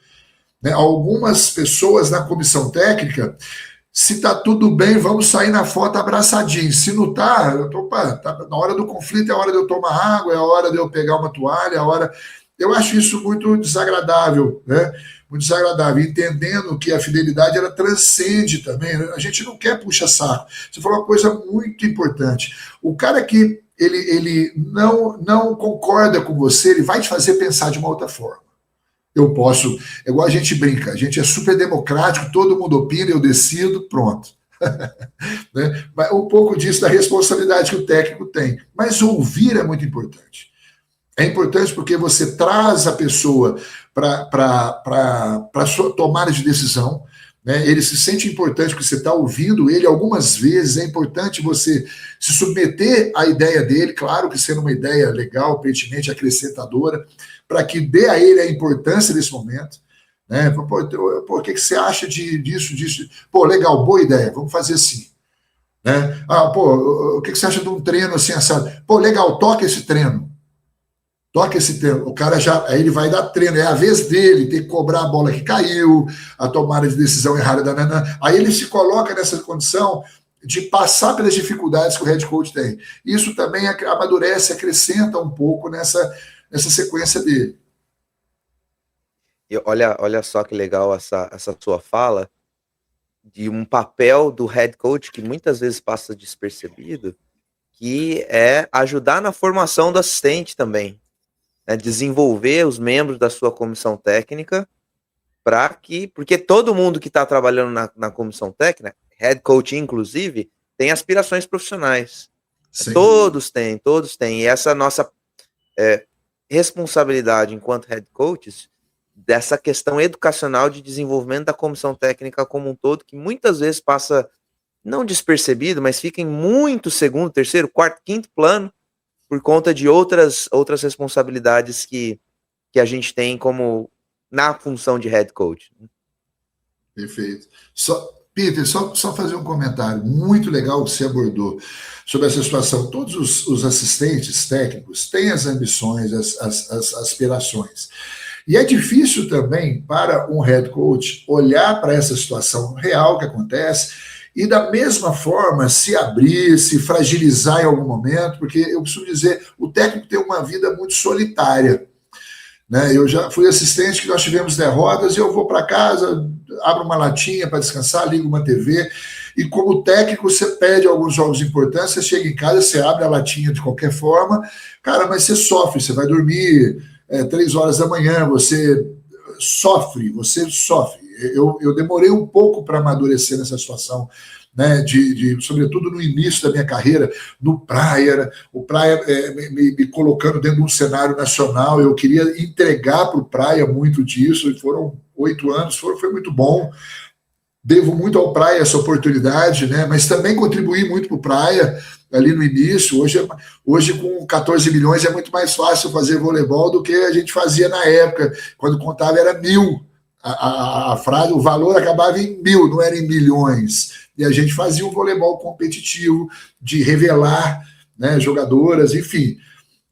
Né? Algumas pessoas na comissão técnica Se tá tudo bem, vamos sair na foto abraçadinhos. Se não tá, eu tô, tá na hora do conflito, é a hora de eu tomar água, é a hora de eu pegar uma toalha, é a hora... Eu acho isso muito desagradável, né? Muito desagradável, entendendo que a fidelidade ela transcende também. A gente não quer puxa-saco. Você falou uma coisa muito importante. O cara que ele não concorda com você, ele vai te fazer pensar de uma outra forma. Eu posso, é igual a gente brinca, a gente é super democrático, todo mundo opina, eu decido, pronto. Né? Mas um pouco disso da responsabilidade que o técnico tem. Mas ouvir é muito importante. É importante porque você traz a pessoa para a sua tomada de decisão, né? Ele se sente importante porque você está ouvindo ele. Algumas vezes é importante você se submeter à ideia dele, claro que sendo uma ideia legal, pertinente, acrescentadora, para que dê a ele a importância desse momento. Né? Pô, o que você acha disso? Pô, legal, boa ideia, vamos fazer assim. Né? O que você acha de um treino assim, assado? Pô, legal, toca esse treino. Toca esse treino. O cara aí ele vai dar treino, é a vez dele, tem que cobrar a bola que caiu, a tomada de decisão errada da Nanã. Aí ele se coloca nessa condição de passar pelas dificuldades que o head coach tem. Isso também amadurece, acrescenta um pouco nessa sequência dele. E olha só que legal essa sua fala, de um papel do head coach que muitas vezes passa despercebido, que é ajudar na formação do assistente também. Né, desenvolver os membros da sua comissão técnica porque todo mundo que está trabalhando na comissão técnica, head coach inclusive, tem aspirações profissionais. Sim. Todos têm. E essa nossa responsabilidade enquanto head coaches, dessa questão educacional de desenvolvimento da comissão técnica como um todo, que muitas vezes passa não despercebido, mas fica em muito segundo, terceiro, quarto, quinto plano, por conta de outras responsabilidades que a gente tem como na função de head coach. Perfeito. Peter, só fazer um comentário muito legal que você abordou sobre essa situação. Todos os assistentes técnicos têm as ambições, as aspirações. E é difícil também para um head coach olhar para essa situação real que acontece e da mesma forma se abrir, se fragilizar em algum momento, porque eu preciso dizer, o técnico tem uma vida muito solitária. Né? Eu já fui assistente que nós tivemos derrotas e eu vou para casa, abro uma latinha para descansar, ligo uma TV, e como técnico você perde alguns jogos importantes, você chega em casa, você abre a latinha de qualquer forma, cara, mas você sofre, você vai dormir 3 horas da manhã, você sofre. Eu demorei um pouco para amadurecer nessa situação, né, sobretudo no início da minha carreira, no Praia, o Praia me colocando dentro de um cenário nacional, eu queria entregar para o Praia muito disso, e foram 8 anos, foi muito bom, devo muito ao Praia essa oportunidade, né, mas também contribuí muito para o Praia, ali no início. Hoje com 14 milhões é muito mais fácil fazer voleibol do que a gente fazia na época, quando contava era 1.000, a frase, o valor acabava em 1.000, não era em milhões, e a gente fazia um voleibol competitivo, de revelar, né, jogadoras, enfim,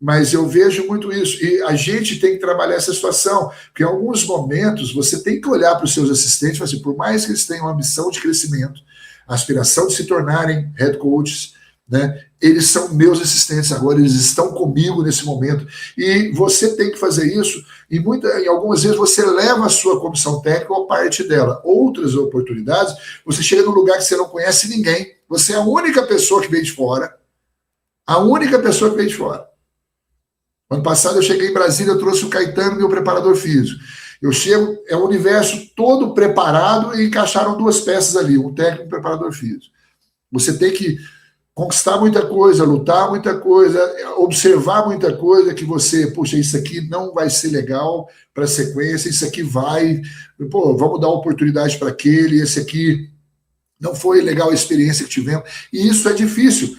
mas eu vejo muito isso, e a gente tem que trabalhar essa situação, porque em alguns momentos você tem que olhar para os seus assistentes e falar assim, por mais que eles tenham ambição de crescimento, a aspiração de se tornarem head coaches, né, eles são meus assistentes agora, eles estão comigo nesse momento, e você tem que fazer isso, e algumas vezes você leva a sua comissão técnica ou parte dela. Outras oportunidades, você chega num lugar que você não conhece ninguém, você é a única pessoa que veio de fora, Ano passado eu cheguei em Brasília, eu trouxe o Caetano, meu preparador físico. Eu chego, é o universo todo preparado e encaixaram 2 peças ali, um técnico e um preparador físico. Você tem que conquistar muita coisa, lutar muita coisa, observar muita coisa que você, puxa, isso aqui não vai ser legal para a sequência, isso aqui vai, vamos dar oportunidade para aquele, esse aqui não foi legal a experiência que tivemos, e isso é difícil,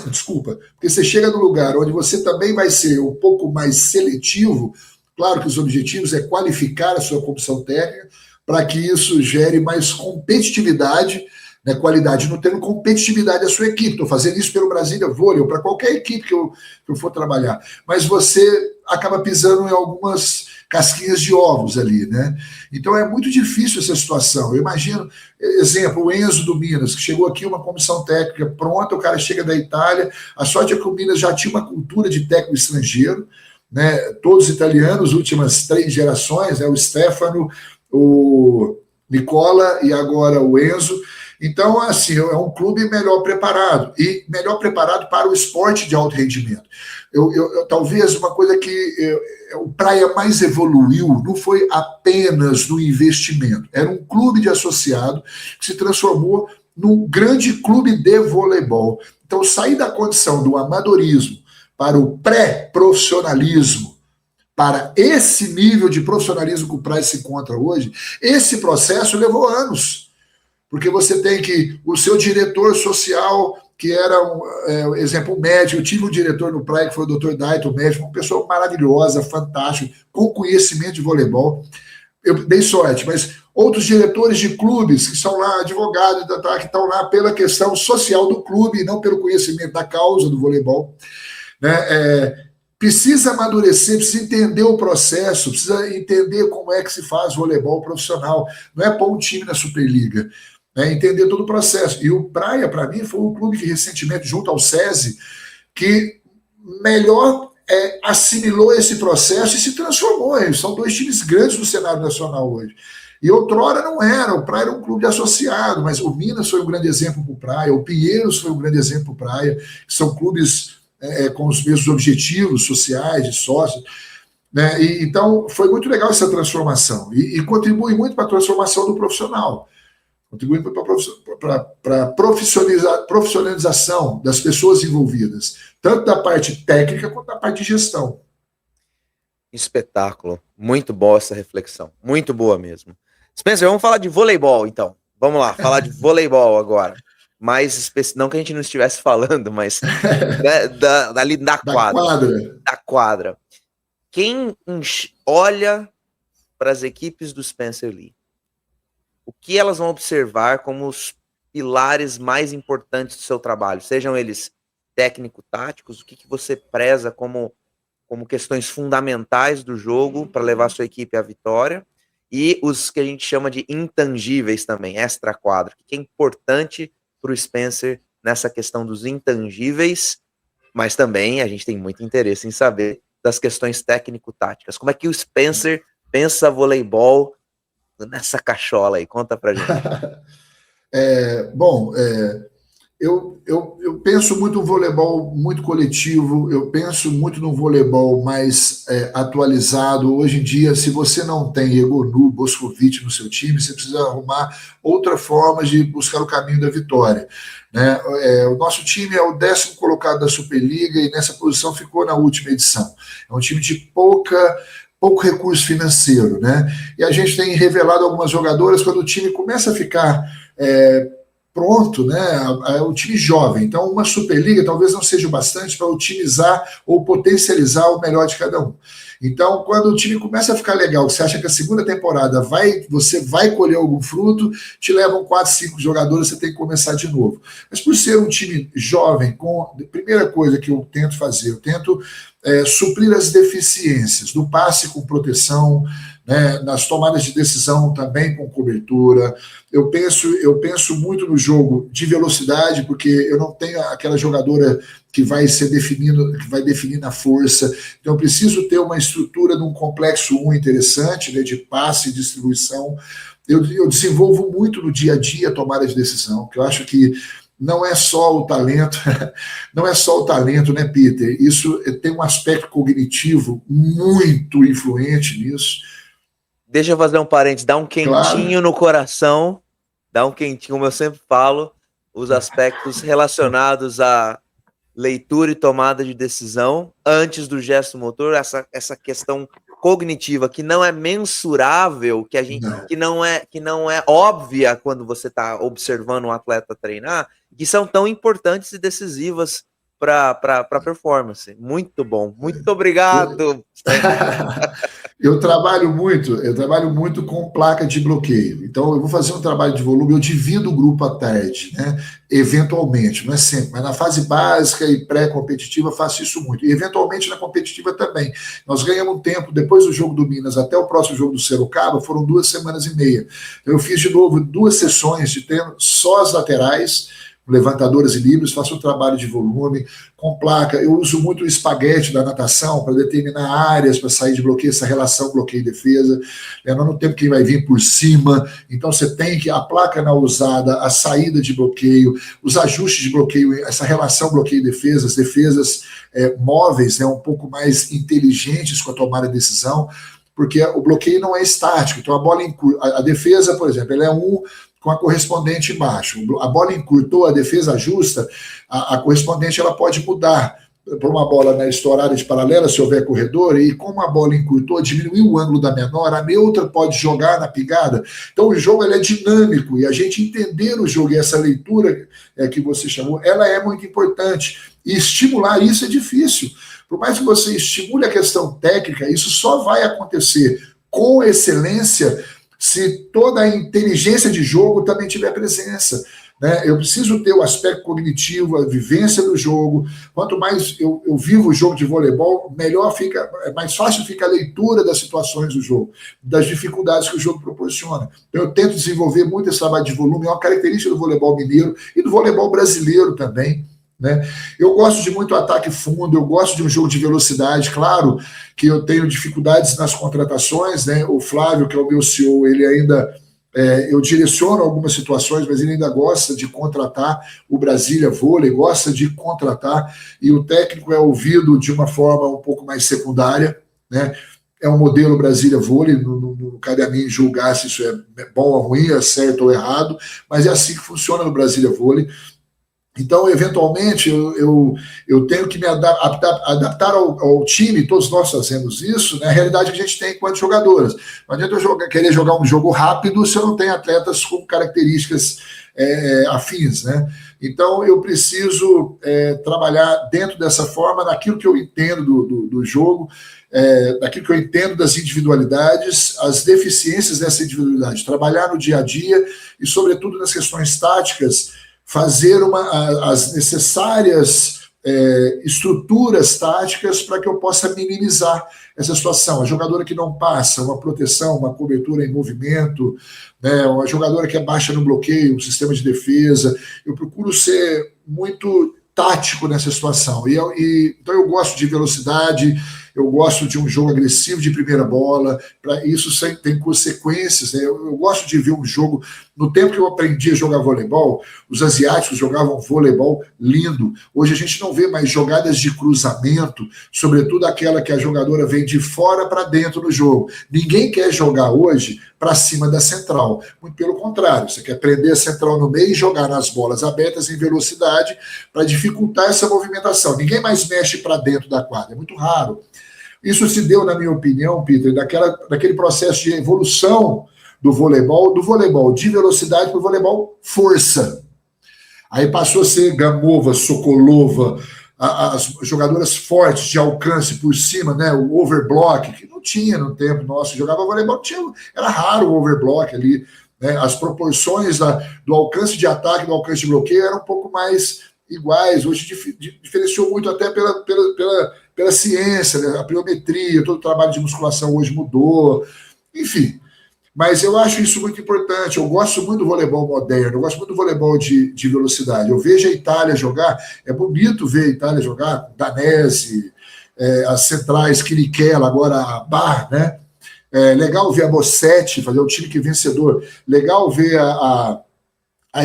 desculpa, porque você chega num lugar onde você também vai ser um pouco mais seletivo, claro que os objetivos é qualificar a sua comissão técnica, para que isso gere mais competitividade, né, qualidade, não tendo competitividade da sua equipe. Estou fazendo isso pelo Brasília Vôlei, ou para qualquer equipe que eu for trabalhar. Mas você acaba pisando em algumas casquinhas de ovos ali, né? Então é muito difícil essa situação. Eu imagino, exemplo, o Enzo do Minas, que chegou aqui, uma comissão técnica pronta, o cara chega da Itália, a sorte é que o Minas já tinha uma cultura de técnico estrangeiro, né? Todos italianos, últimas 3 gerações, né? O Stefano, o Nicola e agora o Enzo. Então, assim, é um clube melhor preparado, e melhor preparado para o esporte de alto rendimento. Talvez uma coisa que o Praia mais evoluiu não foi apenas no investimento, era um clube de associado que se transformou num grande clube de voleibol. Então, sair da condição do amadorismo para o pré-profissionalismo, para esse nível de profissionalismo que o Praia se encontra hoje, esse processo levou anos. Porque você tem que, o seu diretor social, que era, exemplo, um médico, eu tive um diretor no Praia, que foi o Dr. Daito, médico, uma pessoa maravilhosa, fantástica, com conhecimento de voleibol. Eu dei sorte, mas outros diretores de clubes, que são lá advogados, que estão lá pela questão social do clube, e não pelo conhecimento da causa do voleibol, né? Precisa amadurecer, precisa entender o processo, precisa entender como é que se faz voleibol profissional. Não é pôr um time na Superliga. Entender todo o processo. E o Praia, para mim, foi um clube que recentemente, junto ao SESI, que melhor assimilou esse processo e se transformou. São 2 times grandes no cenário nacional hoje. E outrora não era, o Praia era um clube associado, mas o Minas foi um grande exemplo para o Praia, o Pinheiros foi um grande exemplo para o Praia, que são clubes com os mesmos objetivos sociais, de sócios. Né? Então, foi muito legal essa transformação. E contribui muito para a transformação do profissional. Contribui para a profissionalização das pessoas envolvidas, tanto da parte técnica quanto da parte de gestão. Espetáculo. Muito boa essa reflexão. Muito boa mesmo. Spencer, vamos falar de voleibol, então. Vamos lá, falar de voleibol agora. Mais não que a gente não estivesse falando, mas dali da quadra. Da quadra. Quem olha para as equipes do Spencer Lee, o que elas vão observar como os pilares mais importantes do seu trabalho? Sejam eles técnico-táticos, o que você preza como questões fundamentais do jogo para levar a sua equipe à vitória, e os que a gente chama de intangíveis também, extra-quadro, que é importante para o Spencer nessa questão dos intangíveis, mas também a gente tem muito interesse em saber das questões técnico-táticas. Como é que o Spencer pensa voleibol nessa cachola aí? Conta pra gente. Eu penso muito no voleibol muito coletivo, eu penso muito no voleibol mais atualizado. Hoje em dia, se você não tem Egonu, Boscovite no seu time, você precisa arrumar outra forma de buscar o caminho da vitória. Né? O nosso time é o 10º colocado da Superliga e nessa posição ficou na última edição. É um time de pouco recurso financeiro, né? E a gente tem revelado algumas jogadoras quando o time começa a ficar pronto, né? É um time jovem. Então, uma Superliga talvez não seja o bastante para otimizar ou potencializar o melhor de cada um. Então, quando o time começa a ficar legal, você acha que a segunda temporada você vai colher algum fruto, te levam 4, 5 jogadores, você tem que começar de novo. Mas por ser um time jovem, primeira coisa que eu tento fazer, eu tento suprir as deficiências do passe com proteção, né, nas tomadas de decisão também com cobertura. Eu penso muito no jogo de velocidade, porque eu não tenho aquela jogadora que vai definir na força. Então eu preciso ter uma estrutura de um complexo 1 interessante, né, de passe e distribuição. Eu desenvolvo muito no dia a dia a tomada de decisão, que eu acho que não é só o talento, né, Peter? Isso tem um aspecto cognitivo muito influente nisso. Deixa eu fazer um parênteses, dá um quentinho no coração, dá um quentinho, como eu sempre falo, os aspectos relacionados à leitura e tomada de decisão antes do gesto motor, essa questão cognitiva que não é mensurável, que não é óbvia quando você está observando um atleta treinar, que são tão importantes e decisivas para a performance. Muito bom, muito obrigado. Eu trabalho muito com placa de bloqueio. Então, eu vou fazer um trabalho de volume, eu divido o grupo à tarde, né? Eventualmente, não é sempre, mas na fase básica e pré-competitiva faço isso muito. E eventualmente na competitiva também. Nós ganhamos um tempo, depois do jogo do Minas até o próximo jogo do Sorocaba, foram 2 semanas e meia. Eu fiz de novo 2 sessões de treino só as laterais, levantadoras e livres, faço um trabalho de volume, com placa. Eu uso muito o espaguete da natação para determinar áreas para sair de bloqueio, essa relação bloqueio e defesa. Nós não temos quem vai vir por cima, então você tem que, a placa na usada, a saída de bloqueio, os ajustes de bloqueio, essa relação bloqueio e defesa, as defesas móveis, né, um pouco mais inteligentes com a tomada de decisão, porque o bloqueio não é estático. Então a defesa, por exemplo, ela é com a correspondente embaixo. A bola encurtou, a defesa ajusta, a correspondente ela pode mudar para uma bola, né, estourada de paralela, se houver corredor, e como a bola encurtou, diminuiu o ângulo da menor, a neutra pode jogar na pegada. Então o jogo ele é dinâmico, e a gente entender o jogo e essa leitura que você chamou, ela é muito importante. E estimular isso é difícil. Por mais que você estimule a questão técnica, isso só vai acontecer com excelência se toda a inteligência de jogo também tiver presença, né? Eu preciso ter o aspecto cognitivo, a vivência do jogo. Quanto mais eu vivo o jogo de voleibol, melhor fica, mais fácil fica a leitura das situações do jogo, das dificuldades que o jogo proporciona. Então, eu tento desenvolver muito esse trabalho de volume, é uma característica do voleibol mineiro e do voleibol brasileiro também, né? Eu gosto de muito ataque fundo, eu gosto de um jogo de velocidade. Claro que eu tenho dificuldades nas contratações, né? O Flávio, que é o meu CEO, ele ainda, eu direciono algumas situações, mas ele ainda gosta de contratar o Brasília Vôlei, gosta de contratar, e o técnico é ouvido de uma forma um pouco mais secundária, né? É um modelo Brasília Vôlei, não cabe a mim julgar se isso é bom ou ruim, é certo ou errado, mas é assim que funciona no Brasília Vôlei. Então, eventualmente, eu tenho que me adaptar ao time, todos nós fazemos isso, né? A realidade que a gente tem enquanto jogadoras. Não adianta eu querer jogar um jogo rápido se eu não tenho atletas com características afins, né? Então, eu preciso trabalhar dentro dessa forma, naquilo que eu entendo do jogo, daquilo que eu entendo das individualidades, as deficiências dessa individualidade, trabalhar no dia a dia e, sobretudo, nas questões táticas, fazer as necessárias estruturas táticas para que eu possa minimizar essa situação. A jogadora que não passa, uma proteção, uma cobertura em movimento, né, uma jogadora que é baixa no bloqueio, um sistema de defesa. Eu procuro ser muito tático nessa situação. Então eu gosto de velocidade, eu gosto de um jogo agressivo de primeira bola, para isso tem consequências, né? Eu gosto de ver um jogo. No tempo que eu aprendi a jogar voleibol, os asiáticos jogavam voleibol lindo. Hoje a gente não vê mais jogadas de cruzamento, sobretudo aquela que a jogadora vem de fora para dentro do jogo. Ninguém quer jogar hoje para cima da central. Muito pelo contrário, você quer prender a central no meio e jogar nas bolas abertas em velocidade para dificultar essa movimentação. Ninguém mais mexe para dentro da quadra, é muito raro. Isso se deu, na minha opinião, Peter, daquele processo de evolução do voleibol de velocidade para o voleibol força. Aí passou a ser Gamova, Sokolova, as jogadoras fortes de alcance por cima, né, o overblock, que não tinha no tempo nosso, jogava voleibol, era raro o overblock ali, né, as proporções do alcance de ataque e do alcance de bloqueio eram um pouco mais iguais. Hoje diferenciou muito até pela ciência, né, a pliometria, todo o trabalho de musculação hoje mudou, enfim. Mas eu acho isso muito importante. Eu gosto muito do voleibol moderno, eu gosto muito do voleibol de velocidade. Eu vejo a Itália jogar, é bonito ver a Itália jogar, Danese, as centrais, Quirichella, agora a Bar, né? É legal ver a Bossetti fazer o time que é vencedor. Legal ver a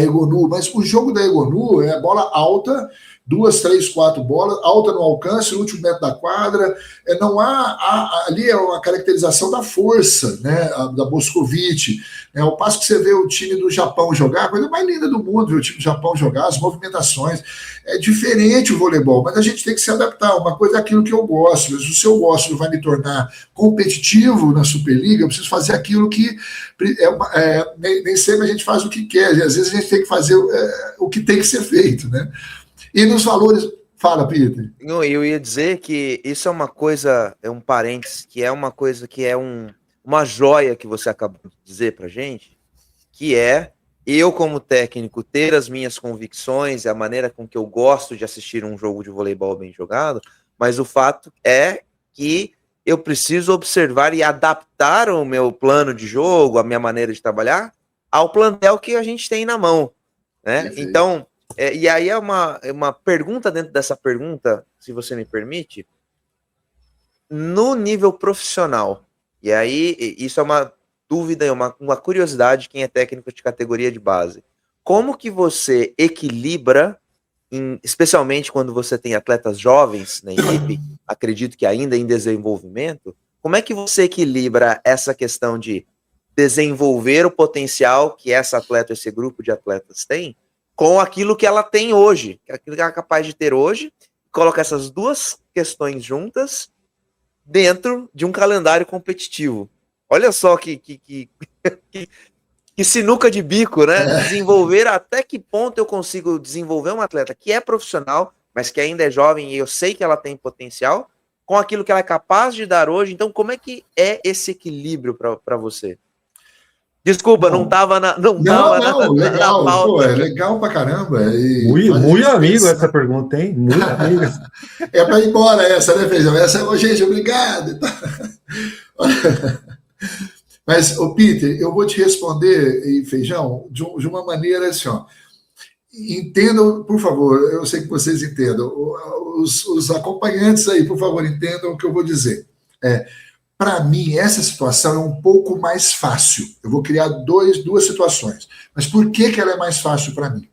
Egonu, mas o jogo da Egonu é bola alta, 2, 3, 4 bolas, alta no alcance, no último metro da quadra. Não há ali é uma caracterização da força, né, da Boscovite. Ao passo que você vê o time do Japão jogar, a coisa mais linda do mundo, ver o time do Japão jogar, as movimentações. É diferente o voleibol, mas a gente tem que se adaptar. Uma coisa é aquilo que eu gosto, mas se eu gosto não vai me tornar competitivo na Superliga, eu preciso fazer aquilo que nem sempre a gente faz o que quer, às vezes a gente tem que fazer o que tem que ser feito, né? E nos valores, Fala, Peter. Eu ia dizer que isso é uma coisa, é um parênteses, que é uma coisa que é uma joia que você acabou de dizer pra gente, que é eu, como técnico, ter as minhas convicções, a maneira com que eu gosto de assistir um jogo de voleibol bem jogado, mas o fato é que eu preciso observar e adaptar o meu plano de jogo, a minha maneira de trabalhar, ao plantel que a gente tem na mão, né? Então, e aí é uma pergunta dentro dessa pergunta, se você me permite, no nível profissional, e aí isso é uma dúvida, é uma curiosidade, quem é técnico de categoria de base. Como que você equilibra, especialmente quando você tem atletas jovens na equipe, acredito que ainda em desenvolvimento, como é que você equilibra essa questão de desenvolver o potencial que essa atleta, esse grupo de atletas tem, com aquilo que ela tem hoje, aquilo que ela é capaz de ter hoje, coloca essas duas questões juntas dentro de um calendário competitivo. Olha só que sinuca de bico, né? Desenvolver até que ponto eu consigo desenvolver um atleta que é profissional, mas que ainda é jovem e eu sei que ela tem potencial, com aquilo que ela é capaz de dar hoje. Então, como é que é esse equilíbrio para você? Desculpa, não estava na legal, pauta. Pô, é legal pra caramba. Muito amigo essa pergunta, hein? Muito amigo. É para ir embora essa, né, Feijão? Essa, gente, obrigado. Mas, ô Peter, eu vou te responder, Feijão, de uma maneira assim, ó. Entendam, por favor, eu sei que vocês entendam. Os acompanhantes aí, por favor, entendam o que eu vou dizer. Para mim, essa situação é um pouco mais fácil. Eu vou criar duas situações. Mas por que ela é mais fácil para mim?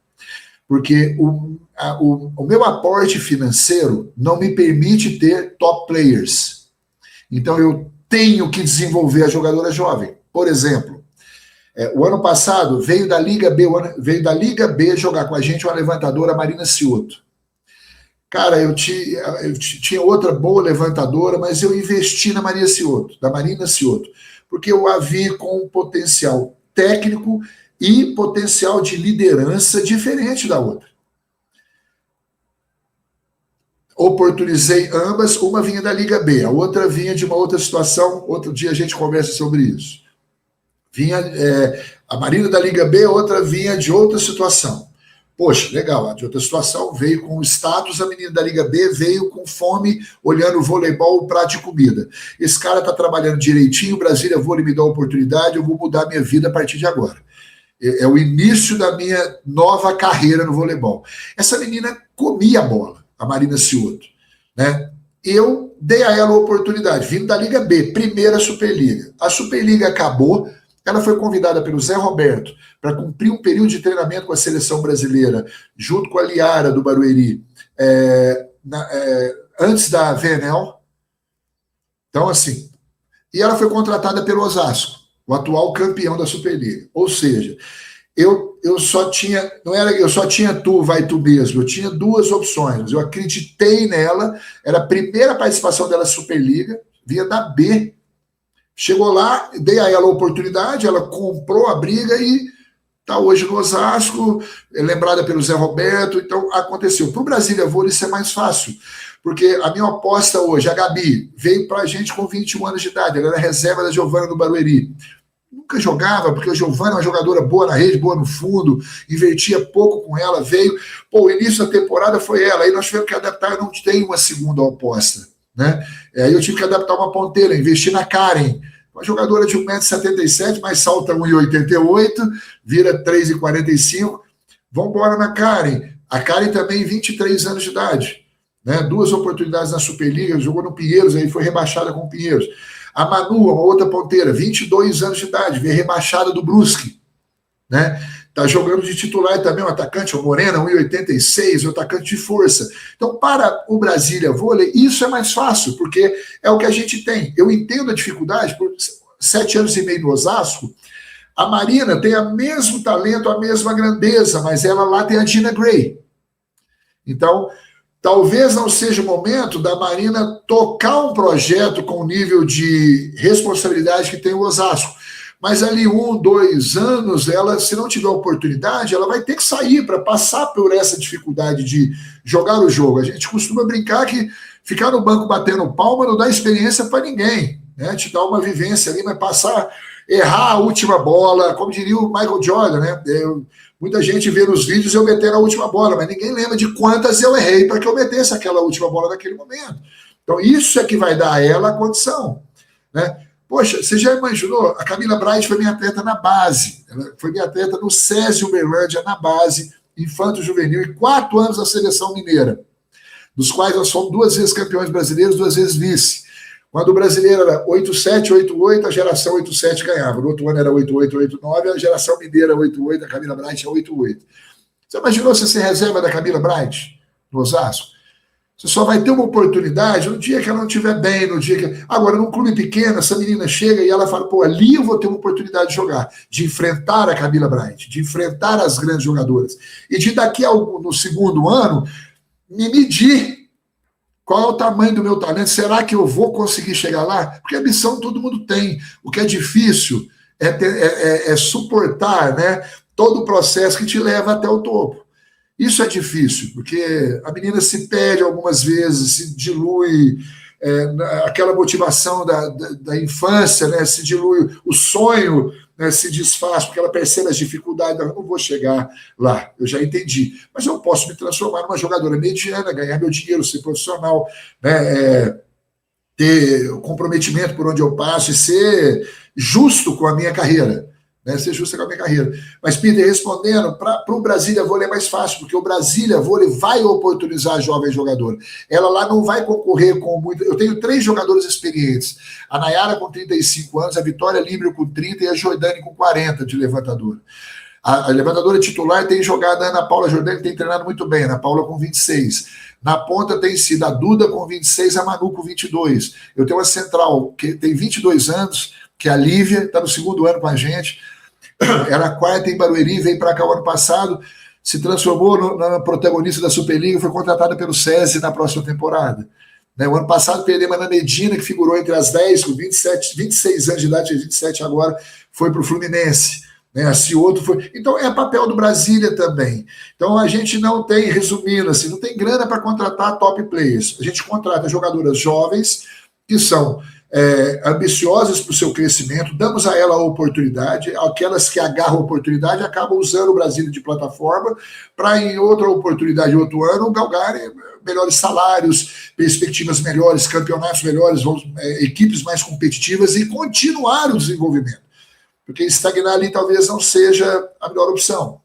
Porque o meu aporte financeiro não me permite ter top players. Então, eu tenho que desenvolver a jogadora jovem. Por exemplo, o ano passado veio da Liga B jogar com a gente uma levantadora, Marina Ciotto. Cara, eu tinha outra boa levantadora, mas eu investi na Marina Ciotto, porque eu a vi com um potencial técnico e potencial de liderança diferente da outra. Oportunizei ambas, uma vinha da Liga B, a outra vinha de uma outra situação, outro dia a gente conversa sobre isso. Vinha a Marina da Liga B, a outra vinha de outra situação. Poxa, legal, a de outra situação veio com status, a menina da Liga B veio com fome, olhando o voleibol, o prato de comida. Esse cara está trabalhando direitinho, Brasília Vôlei me dá a oportunidade, eu vou mudar minha vida a partir de agora. É o início da minha nova carreira no voleibol. Essa menina comia a bola, a Marina Ciotto, né? Eu dei a ela a oportunidade, vindo da Liga B, primeira Superliga. A Superliga acabou, ela foi convidada pelo Zé Roberto para cumprir um período de treinamento com a seleção brasileira, junto com a Liara do Barueri, antes da VNL. Então, assim, e ela foi contratada pelo Osasco, o atual campeão da Superliga. Ou seja, eu só tinha, não era eu só tinha vai tu mesmo, eu tinha duas opções. Eu acreditei nela, era a primeira participação dela na Superliga, vinha da B. Chegou lá, dei a ela a oportunidade, ela comprou a briga e está hoje no Osasco, lembrada pelo Zé Roberto, então aconteceu. Para o Brasília Vôlei isso é mais fácil, porque a minha aposta hoje, a Gabi, veio para a gente com 21 anos de idade, ela era reserva da Giovana do Barueri. Nunca jogava, porque a Giovana é uma jogadora boa na rede, boa no fundo, invertia pouco com ela, veio, o início da temporada foi ela, aí nós tivemos que adaptar, eu não tenho uma segunda aposta, né? Aí eu tive que adaptar uma ponteira, investir na Karen, uma jogadora de 1,77 m, mas salta 1,88 m, vira 3,45 m. Vamos embora na Karen. A Karen também, 23 anos de idade. Né? 2 oportunidades na Superliga, jogou no Pinheiros, aí foi rebaixada com o Pinheiros. A Manu, uma outra ponteira, 22 anos de idade, veio rebaixada do Brusque. Né? Tá jogando de titular também, um atacante, o Morena, 1,86 m, um atacante de força. Então, para o Brasília Vôlei, isso é mais fácil, porque é o que a gente tem. Eu entendo a dificuldade, por 7 anos e meio no Osasco, a Marina tem o mesmo talento, a mesma grandeza, mas ela lá tem a Gina Gray. Então, talvez não seja o momento da Marina tocar um projeto com o nível de responsabilidade que tem o Osasco. mas ali 1, 2 anos, ela, se não tiver oportunidade, ela vai ter que sair para passar por essa dificuldade de jogar o jogo. A gente costuma brincar que ficar no banco batendo palma não dá experiência para ninguém, né? Te dá uma vivência ali, mas errar a última bola, como diria o Michael Jordan, né? Muita gente vê nos vídeos eu metendo a última bola, mas ninguém lembra de quantas eu errei para que eu metesse aquela última bola naquele momento. Então, isso é que vai dar a ela a condição, né? Poxa, você já imaginou? A Camila Bright foi minha atleta na base. Ela foi minha atleta no SESI Uberlândia, na base, infanto-juvenil, e 4 anos na seleção mineira, dos quais nós fomos 2 vezes campeões brasileiros, 2 vezes vice. Quando o brasileiro era 8-7, 8-8, a geração 8-7 ganhava. No outro ano era 8-8, 8-9, a geração mineira 8-8, a Camila Bright é 8-8. Você imaginou você ser reserva da Camila Bright no Osasco? Você só vai ter uma oportunidade no dia que ela não estiver bem, no dia que... Agora, num clube pequeno, essa menina chega e ela fala, pô, ali eu vou ter uma oportunidade de jogar, de enfrentar a Camila Bright, de enfrentar as grandes jogadoras. E de daqui no segundo ano, me medir qual é o tamanho do meu talento. Será que eu vou conseguir chegar lá? Porque a ambição todo mundo tem. O que é difícil é suportar, né, todo o processo que te leva até o topo. Isso é difícil, porque a menina se perde algumas vezes, se dilui aquela motivação da infância, né, se dilui o sonho, né, se desfaz, porque ela percebe as dificuldades, eu não vou chegar lá, eu já entendi, mas eu posso me transformar numa jogadora mediana, ganhar meu dinheiro, ser profissional, né, ter comprometimento por onde eu passo e ser justo com a minha carreira. Né, ser justa com a minha carreira. Mas, Peter, respondendo, para o Brasília Vôlei é mais fácil, porque o Brasília Vôlei vai oportunizar a jovem jogadora. Ela lá não vai concorrer com muito... Eu tenho 3 jogadores experientes. A Nayara com 35 anos, a Vitória Líbero com 30 e a Jordane com 40 de levantadora. A levantadora titular tem jogado a Ana Paula Jordane, que tem treinado muito bem. Ana Paula com 26. Na ponta tem sido a Duda com 26, a Manu com 22. Eu tenho uma central que tem 22 anos, que é a Lívia, está no 2º ano com a gente. Era a 4ª em Barueri, veio para cá o ano passado, se transformou na protagonista da Superliga, foi contratada pelo SESI na próxima temporada. Né, o ano passado perdemos a Ana Medina, que figurou entre as 10, com 26 anos de idade, 27 agora, foi para o Fluminense. Né, a Cioto foi. Então é papel do Brasília também. Então a gente não tem, resumindo assim, não tem grana para contratar top players. A gente contrata jogadoras jovens que são ambiciosas para o seu crescimento, damos a ela a oportunidade, aquelas que agarram a oportunidade acabam usando o Brasília de plataforma para, em outra oportunidade, outro ano, galgarem melhores salários, perspectivas melhores, campeonatos melhores, equipes mais competitivas e continuar o desenvolvimento. Porque estagnar ali talvez não seja a melhor opção.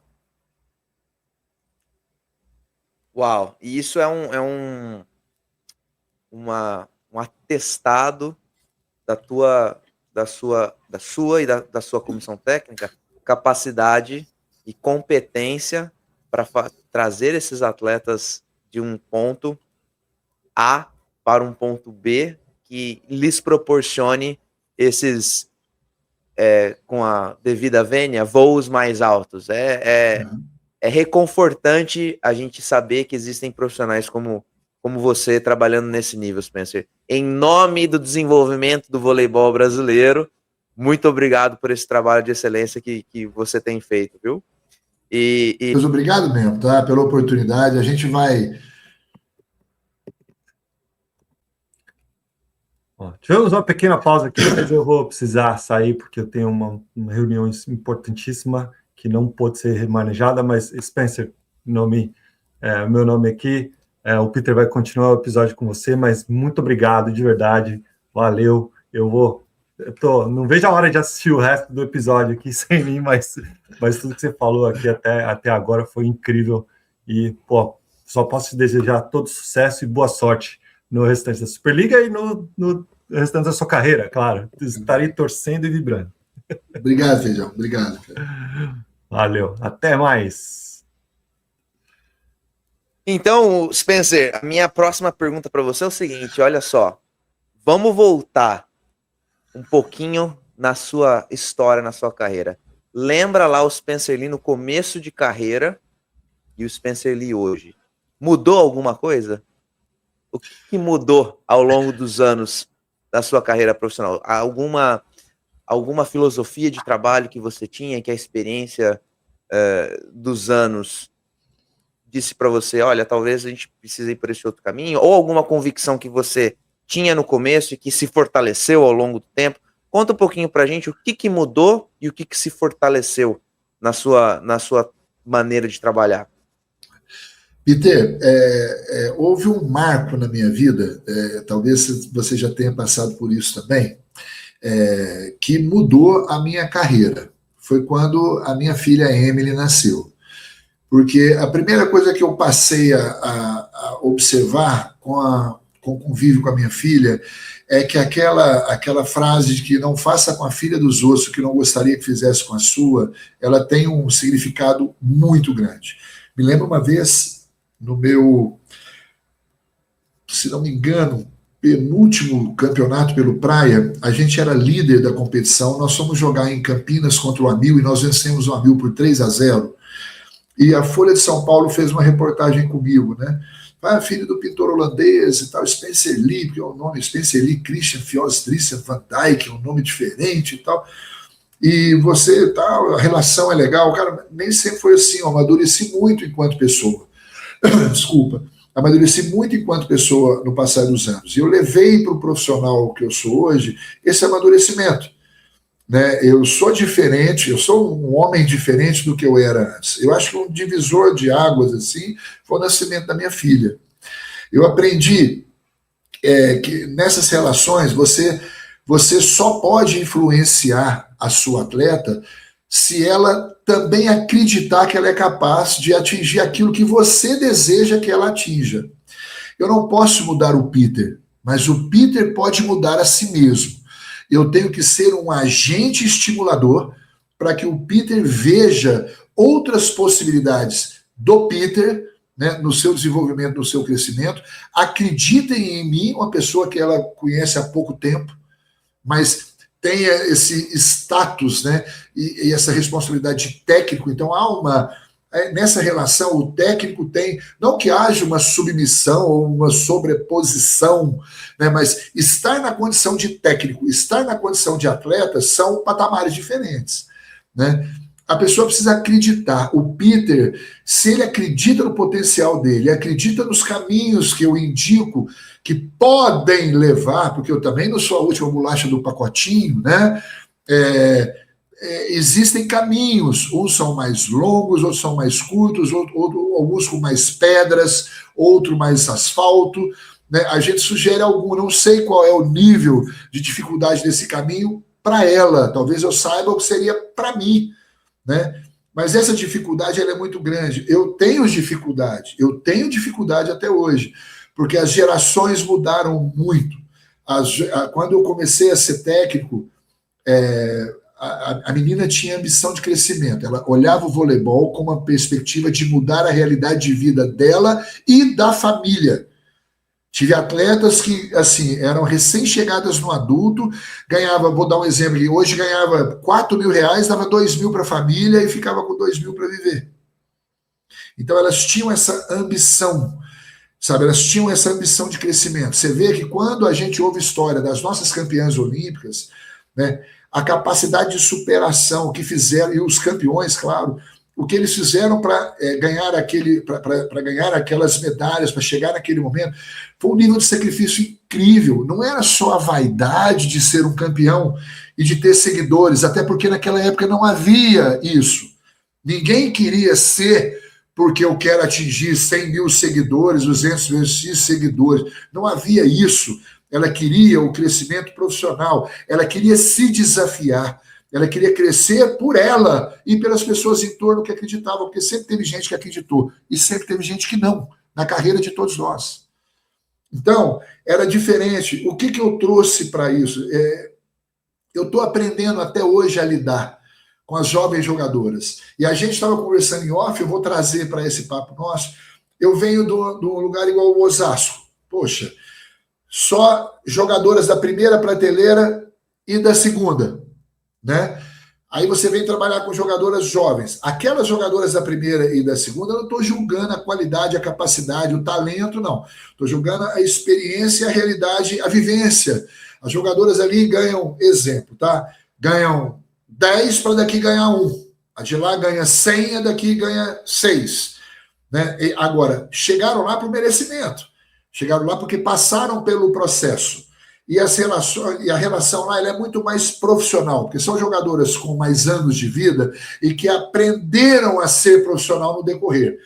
Uau, e isso é um atestado da sua e da sua comissão técnica, capacidade e competência para trazer esses atletas de um ponto A para um ponto B que lhes proporcione esses, com a devida vênia, voos mais altos. É reconfortante a gente saber que existem profissionais como você trabalhando nesse nível, Spencer. Em nome do desenvolvimento do voleibol brasileiro, muito obrigado por esse trabalho de excelência que você tem feito, viu? Mas obrigado mesmo, tá? Pela oportunidade. A gente vai... Tivemos uma pequena pausa aqui, mas eu vou precisar sair porque eu tenho uma reunião importantíssima que não pode ser remanejada, mas Spencer, meu nome aqui, o Peter vai continuar o episódio com você, mas muito obrigado, de verdade, valeu, não vejo a hora de assistir o resto do episódio aqui sem mim, mas tudo que você falou aqui até agora foi incrível, e, só posso te desejar todo sucesso e boa sorte no restante da Superliga e no restante da sua carreira, claro, estarei torcendo e vibrando. Obrigado, Feijão, obrigado. Valeu, até mais. Então, Spencer, a minha próxima pergunta para você é o seguinte, olha só, vamos voltar um pouquinho na sua história, na sua carreira. Lembra lá o Spencer Lee no começo de carreira e o Spencer Lee hoje. Mudou alguma coisa? O que mudou ao longo dos anos da sua carreira profissional? alguma filosofia de trabalho que você tinha, que a experiência dos anos disse para você, olha, talvez a gente precise ir por esse outro caminho, ou alguma convicção que você tinha no começo e que se fortaleceu ao longo do tempo? Conta um pouquinho para a gente o que mudou e o que se fortaleceu na sua maneira de trabalhar. Peter, houve um marco na minha vida, talvez você já tenha passado por isso também, que mudou a minha carreira. Foi quando a minha filha Emily nasceu. Porque a primeira coisa que eu passei a observar com o convívio com a minha filha é que aquela frase de que não faça com a filha dos outros o que não gostaria que fizesse com a sua, ela tem um significado muito grande. Me lembro uma vez, no meu, se não me engano, penúltimo campeonato pelo Praia, a gente era líder da competição, nós fomos jogar em Campinas contra o Amil e nós vencemos o Amil por 3-0. E a Folha de São Paulo fez uma reportagem comigo, né? Filho do pintor holandês e tal, Spencer Lee, que é o nome, Spencer Lee, Christian Fios Drissen Van Dyck, é um nome diferente e tal. E você, tal, a relação é legal. Cara, nem sempre foi assim, eu amadureci muito enquanto pessoa. Desculpa. Amadureci muito enquanto pessoa no passar dos anos. E eu levei para o profissional que eu sou hoje esse amadurecimento. Né? Eu sou diferente, eu sou um homem diferente do que eu era antes. Eu acho que um divisor de águas assim foi o nascimento da minha filha. Eu aprendi que nessas relações você só pode influenciar a sua atleta se ela também acreditar que ela é capaz de atingir aquilo que você deseja que ela atinja. Eu não posso mudar o Peter, mas o Peter pode mudar a si mesmo. Eu tenho que ser um agente estimulador para que o Peter veja outras possibilidades do Peter, né, no seu desenvolvimento, no seu crescimento. Acreditem em mim, uma pessoa que ela conhece há pouco tempo, mas tenha esse status, né, e essa responsabilidade de técnico. Então há nessa relação, o técnico tem, não que haja uma submissão ou uma sobreposição, né, mas estar na condição de técnico, estar na condição de atleta são patamares diferentes, né? A pessoa precisa acreditar. O Peter, se ele acredita no potencial dele, acredita nos caminhos que eu indico que podem levar, porque eu também não sou a última bolacha do pacotinho, né? Existem caminhos, uns são mais longos, outros são mais curtos, alguns com mais pedras, outro mais asfalto, né? A gente sugere algum, não sei qual é o nível de dificuldade desse caminho para ela, talvez eu saiba o que seria para mim, né? Mas essa dificuldade ela é muito grande. Eu tenho dificuldade até hoje, porque as gerações mudaram muito. Quando eu comecei a ser técnico, a menina tinha ambição de crescimento. Ela olhava o voleibol com uma perspectiva de mudar a realidade de vida dela e da família. Tive atletas que, assim, eram recém-chegadas no adulto, ganhava, vou dar um exemplo aqui, hoje ganhava R$4.000, dava R$2.000 para a família e ficava com R$2.000 para viver. Então elas tinham essa ambição, sabe? Elas tinham essa ambição de crescimento. Você vê que quando a gente ouve história das nossas campeãs olímpicas, né, a capacidade de superação que fizeram, e os campeões, claro, o que eles fizeram para ganhar aquelas medalhas, para chegar naquele momento, foi um nível de sacrifício incrível. Não era só a vaidade de ser um campeão e de ter seguidores, até porque naquela época não havia isso. Ninguém queria ser porque eu quero atingir 100 mil seguidores, 200 mil seguidores. Não havia isso. Ela queria o crescimento profissional, ela queria se desafiar, ela queria crescer por ela e pelas pessoas em torno que acreditavam, porque sempre teve gente que acreditou e sempre teve gente que não, na carreira de todos nós. Então, era diferente. O que eu trouxe para isso? Eu estou aprendendo até hoje a lidar com as jovens jogadoras. E a gente estava conversando em off, eu vou trazer para esse papo nosso. Eu venho de um lugar igual o Osasco. Poxa, só jogadoras da primeira prateleira e da segunda, né? Aí você vem trabalhar com jogadoras jovens. Aquelas jogadoras da primeira e da segunda, eu não estou julgando a qualidade, a capacidade, o talento, não. Estou julgando a experiência, a realidade, a vivência. As jogadoras ali ganham exemplo, tá? ganham 10 para daqui ganhar 1. A de lá ganha 100, a daqui ganha 6. Né? E agora, chegaram lá por merecimento. Chegaram lá porque passaram pelo processo. E a relação lá ela é muito mais profissional, porque são jogadoras com mais anos de vida e que aprenderam a ser profissional no decorrer.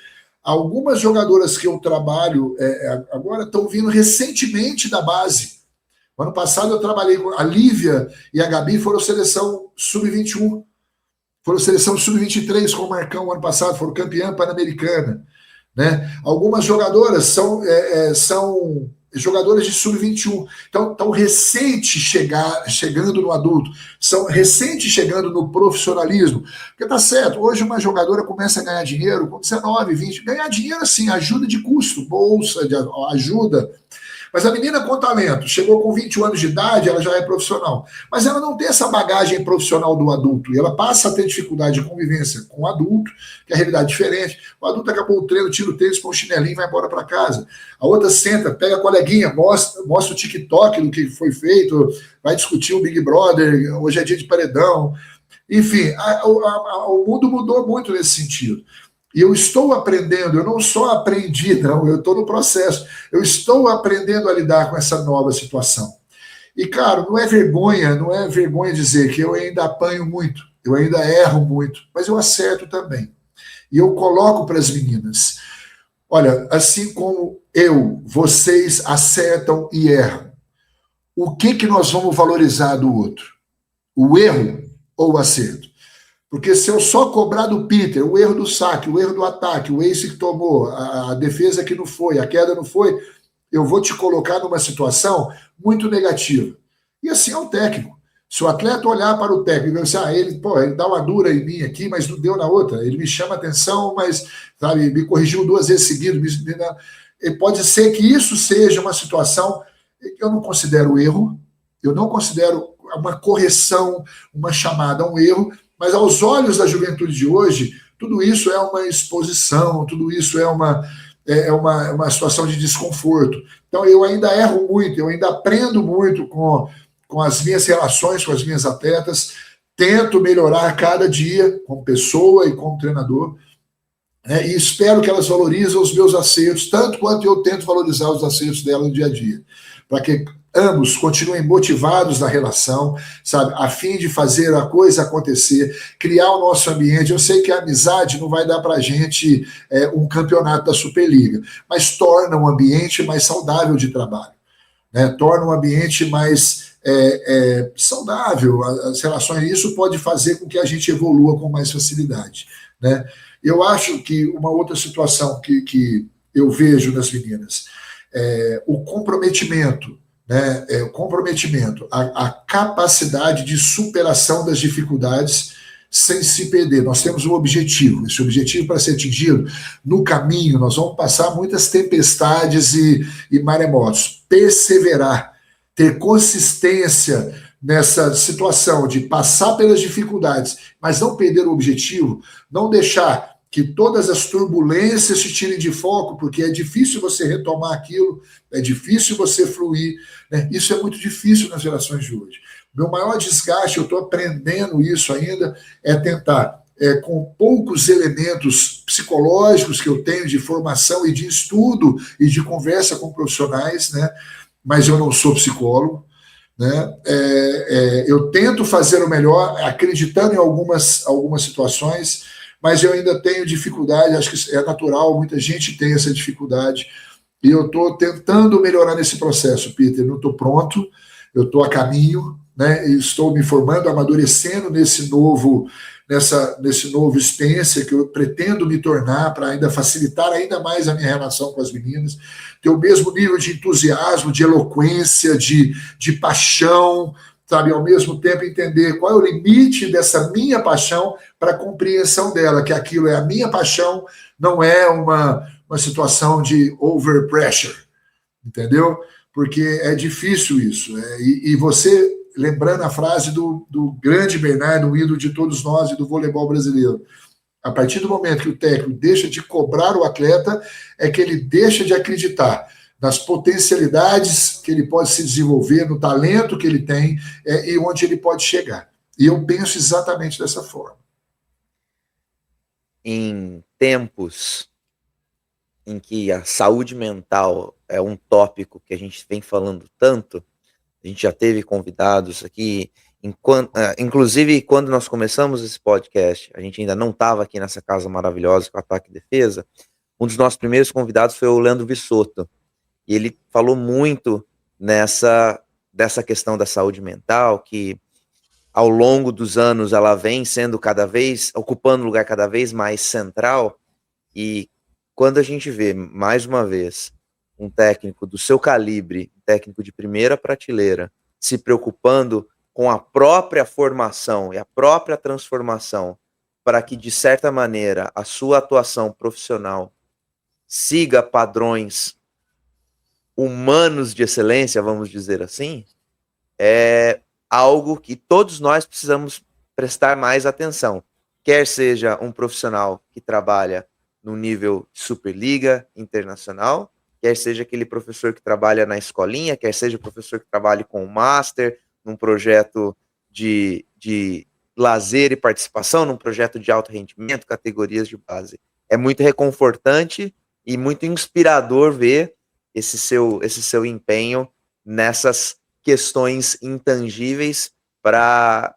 Algumas jogadoras que eu trabalho agora estão vindo recentemente da base. Ano passado eu trabalhei com a Lívia e a Gabi, foram seleção sub-21. Foram seleção sub-23 com o Marcão ano passado, foram campeã pan-americana. Né? Algumas jogadoras são jogadoras de sub-21. Então, estão chegando no adulto, são recente chegando no profissionalismo. Porque tá certo, hoje uma jogadora começa a ganhar dinheiro com 19, 20. Ganhar dinheiro, assim, ajuda de custo, bolsa, ajuda. Mas a menina com talento, chegou com 21 anos de idade, ela já é profissional. Mas ela não tem essa bagagem profissional do adulto. E ela passa a ter dificuldade de convivência com o adulto, que é a realidade diferente. O adulto acabou o treino, tira o tênis, põe um chinelinho e vai embora para casa. A outra senta, pega a coleguinha, mostra o TikTok do que foi feito, vai discutir o Big Brother, hoje é dia de paredão. Enfim, o mundo mudou muito nesse sentido. E eu estou aprendendo, eu não só aprendi, não, eu estou no processo. Eu estou aprendendo a lidar com essa nova situação. E, claro, não é vergonha dizer que eu ainda apanho muito, eu ainda erro muito, mas eu acerto também. E eu coloco para as meninas, olha, assim como vocês acertam e erram, o que nós vamos valorizar do outro? O erro ou o acerto? Porque se eu só cobrar do Peter o erro do saque, o erro do ataque, o ace que tomou, a defesa que não foi, a queda não foi, eu vou te colocar numa situação muito negativa. E assim é o técnico. Se o atleta olhar para o técnico e pensar, ele dá uma dura em mim aqui, mas não deu na outra, ele me chama atenção, mas sabe, me corrigiu 2 vezes seguidas, pode ser que isso seja uma situação que eu não considero erro, eu não considero uma correção, uma chamada a um erro, mas aos olhos da juventude de hoje, tudo isso é uma exposição, tudo isso é uma situação de desconforto. Então, eu ainda erro muito, eu ainda aprendo muito com as minhas relações com as minhas atletas, tento melhorar cada dia como pessoa e como treinador, né, e espero que elas valorizem os meus acertos, tanto quanto eu tento valorizar os acertos dela no dia a dia, para que ambos continuem motivados na relação, sabe, a fim de fazer a coisa acontecer, criar o nosso ambiente. Eu sei que a amizade não vai dar para a gente um campeonato da Superliga, mas torna um ambiente mais saudável de trabalho, né? Torna um ambiente mais saudável, as relações, isso pode fazer com que a gente evolua com mais facilidade, né? Eu acho que uma outra situação que eu vejo nas meninas o comprometimento, né, a capacidade de superação das dificuldades sem se perder. Nós temos um objetivo, esse objetivo para ser atingido, no caminho nós vamos passar muitas tempestades e maremotos. Perseverar, ter consistência nessa situação de passar pelas dificuldades, mas não perder o objetivo, não deixar que todas as turbulências te tirem de foco, porque é difícil você retomar aquilo, é difícil você fluir, né? Isso é muito difícil nas gerações de hoje. Meu maior desgaste, eu estou aprendendo isso ainda, é tentar, com poucos elementos psicológicos que eu tenho de formação e de estudo e de conversa com profissionais, né? Mas eu não sou psicólogo, né? Eu tento fazer o melhor, acreditando em algumas situações, mas eu ainda tenho dificuldade, acho que é natural, muita gente tem essa dificuldade, e eu estou tentando melhorar nesse processo, Peter. Não estou pronto, eu estou a caminho, né? Estou me formando, amadurecendo nesse novo Spencer, que eu pretendo me tornar para ainda facilitar ainda mais a minha relação com as meninas, ter o mesmo nível de entusiasmo, de eloquência, de paixão, sabe, ao mesmo tempo entender qual é o limite dessa minha paixão para a compreensão dela, que aquilo é a minha paixão, não é uma situação de overpressure, entendeu? Porque é difícil isso. E você, lembrando a frase do grande Bernardo, o ídolo de todos nós e do voleibol brasileiro, a partir do momento que o técnico deixa de cobrar o atleta, é que ele deixa de acreditar nas potencialidades que ele pode se desenvolver, no talento que ele tem e onde ele pode chegar. E eu penso exatamente dessa forma. Em tempos em que a saúde mental é um tópico que a gente vem falando tanto, a gente já teve convidados aqui, inclusive quando nós começamos esse podcast, a gente ainda não estava aqui nessa casa maravilhosa com Ataque e Defesa, um dos nossos primeiros convidados foi o Leandro Vissotto, e ele falou muito dessa questão da saúde mental, que ao longo dos anos ela vem sendo ocupando um lugar cada vez mais central, e quando a gente vê, mais uma vez, um técnico do seu calibre, um técnico de primeira prateleira, se preocupando com a própria formação e a própria transformação para que, de certa maneira, a sua atuação profissional siga padrões humanos de excelência, vamos dizer assim, é algo que todos nós precisamos prestar mais atenção. Quer seja um profissional que trabalha no nível Superliga Internacional, quer seja aquele professor que trabalha na escolinha, quer seja o professor que trabalhe com o Master, num projeto de lazer e participação, num projeto de alto rendimento, categorias de base. É muito reconfortante e muito inspirador ver esse seu empenho nessas questões intangíveis para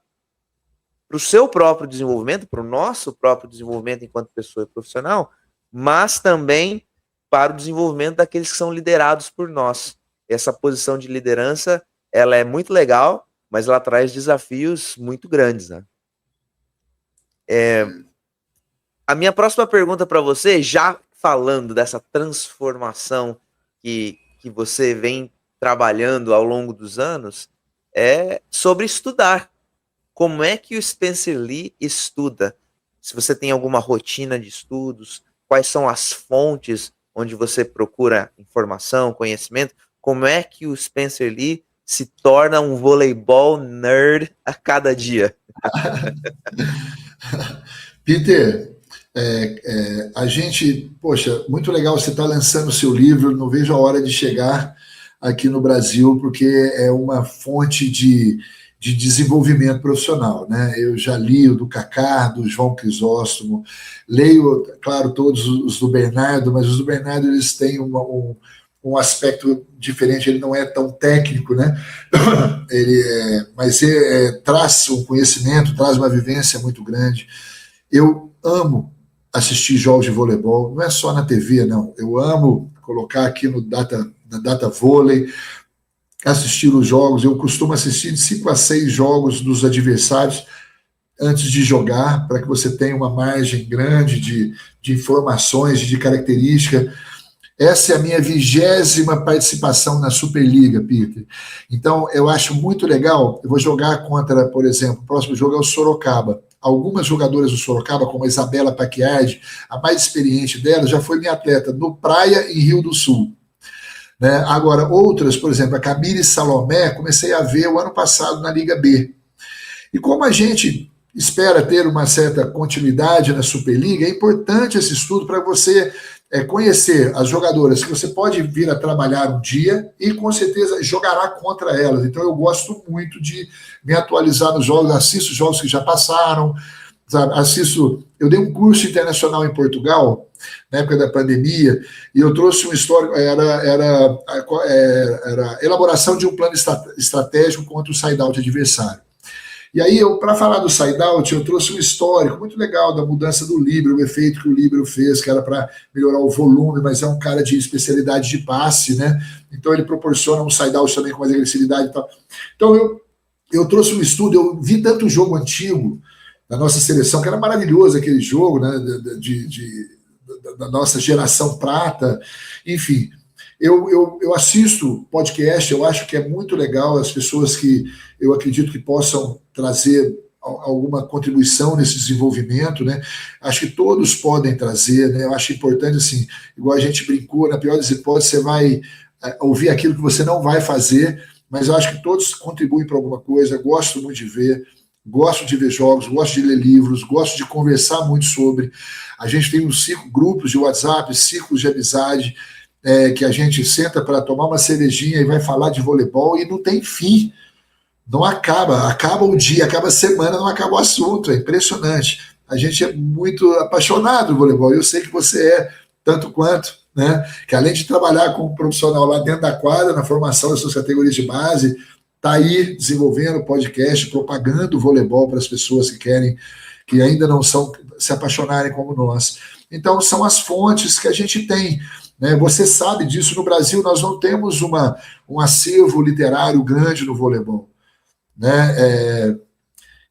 o seu próprio desenvolvimento, para o nosso próprio desenvolvimento enquanto pessoa e profissional, mas também para o desenvolvimento daqueles que são liderados por nós. Essa posição de liderança, ela é muito legal, mas ela traz desafios muito grandes, né? A minha próxima pergunta para você, já falando dessa transformação que você vem trabalhando ao longo dos anos, é sobre estudar. Como é que o Spencer Lee estuda? Se você tem alguma rotina de estudos, quais são as fontes onde você procura informação, conhecimento? Como é que o Spencer Lee se torna um voleibol nerd a cada dia? Peter, a gente, poxa, muito legal você estar lançando o seu livro, não vejo a hora de chegar aqui no Brasil, porque é uma fonte de desenvolvimento profissional, né? Eu já li o do Kaká, do João Crisóstomo, leio, claro, todos os do Bernardo, mas os do Bernardo eles têm um aspecto diferente, ele não é tão técnico, né? Mas traz um conhecimento, traz uma vivência muito grande. Eu amo assistir jogos de voleibol, não é só na TV, não. Eu amo colocar aqui no Data Vôlei, assistir os jogos. Eu costumo assistir de 5 a 6 jogos dos adversários antes de jogar, para que você tenha uma margem grande de informações, de característica. Essa é a minha 20ª participação na Superliga, Peter. Então, eu acho muito legal. Eu vou jogar contra, por exemplo, o próximo jogo é o Sorocaba. Algumas jogadoras do Sorocaba, como a Isabela Paquiardi, a mais experiente dela, já foi minha atleta no Praia e Rio do Sul. Né? Agora, outras, por exemplo, a Camille Salomé, comecei a ver o ano passado na Liga B. E como a gente espera ter uma certa continuidade na Superliga, é importante esse estudo para você conhecer as jogadoras que você pode vir a trabalhar um dia e com certeza jogará contra elas. Então eu gosto muito de me atualizar nos jogos, assisto jogos que já passaram, sabe? Eu dei um curso internacional em Portugal na época da pandemia e eu trouxe um histórico, era elaboração de um plano estratégico contra o side-out adversário. E aí, para falar do side-out, eu trouxe um histórico muito legal da mudança do líbero, o efeito que o líbero fez, que era para melhorar o volume, mas é um cara de especialidade de passe, né? Então ele proporciona um side-out também com mais agressividade e tal. Então eu trouxe um estudo, eu vi tanto jogo antigo da nossa seleção, que era maravilhoso aquele jogo, né? Da nossa geração prata, enfim. Eu assisto podcast, eu acho que é muito legal as pessoas que eu acredito que possam trazer alguma contribuição nesse desenvolvimento, né? Acho que todos podem trazer, né? Eu acho importante, assim, igual a gente brincou, na pior das hipóteses, você vai ouvir aquilo que você não vai fazer, mas eu acho que todos contribuem para alguma coisa. Gosto muito de ver, gosto de ver jogos, gosto de ler livros, gosto de conversar muito sobre. A gente tem uns grupos de WhatsApp, círculos de amizade, que a gente senta para tomar uma cervejinha e vai falar de voleibol e não tem fim. Não acaba o dia, acaba a semana, não acaba o assunto, é impressionante. A gente é muito apaixonado no voleibol, eu sei que você é tanto quanto, né? Que além de trabalhar como profissional lá dentro da quadra, na formação das suas categorias de base, está aí desenvolvendo podcast, propagando o voleibol para as pessoas que querem, que ainda não são, se apaixonarem como nós. Então, são as fontes que a gente tem, né? Você sabe disso, no Brasil nós não temos um acervo literário grande no voleibol, né?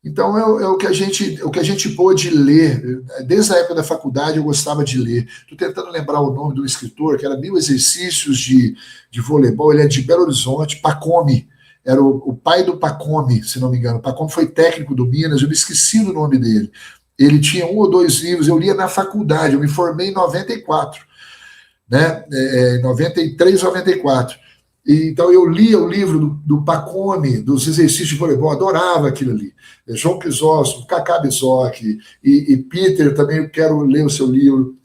Então é o que a gente pôde ler. Desde a época da faculdade eu gostava de ler. Estou tentando lembrar o nome do escritor, que era 1000 Exercícios de Voleibol. Ele é de Belo Horizonte, Pacome. Era o pai do Pacome, se não me engano. Pacome foi técnico do Minas, eu me esqueci do nome dele. Ele tinha 1 ou 2 livros, eu lia na faculdade, eu me formei em 94, né? 93, 94. Então eu lia o livro do Pacome, dos exercícios de voleibol, adorava aquilo ali. João Crisóstomo, Cacá Bisoc e Peter, também eu quero ler o seu livro.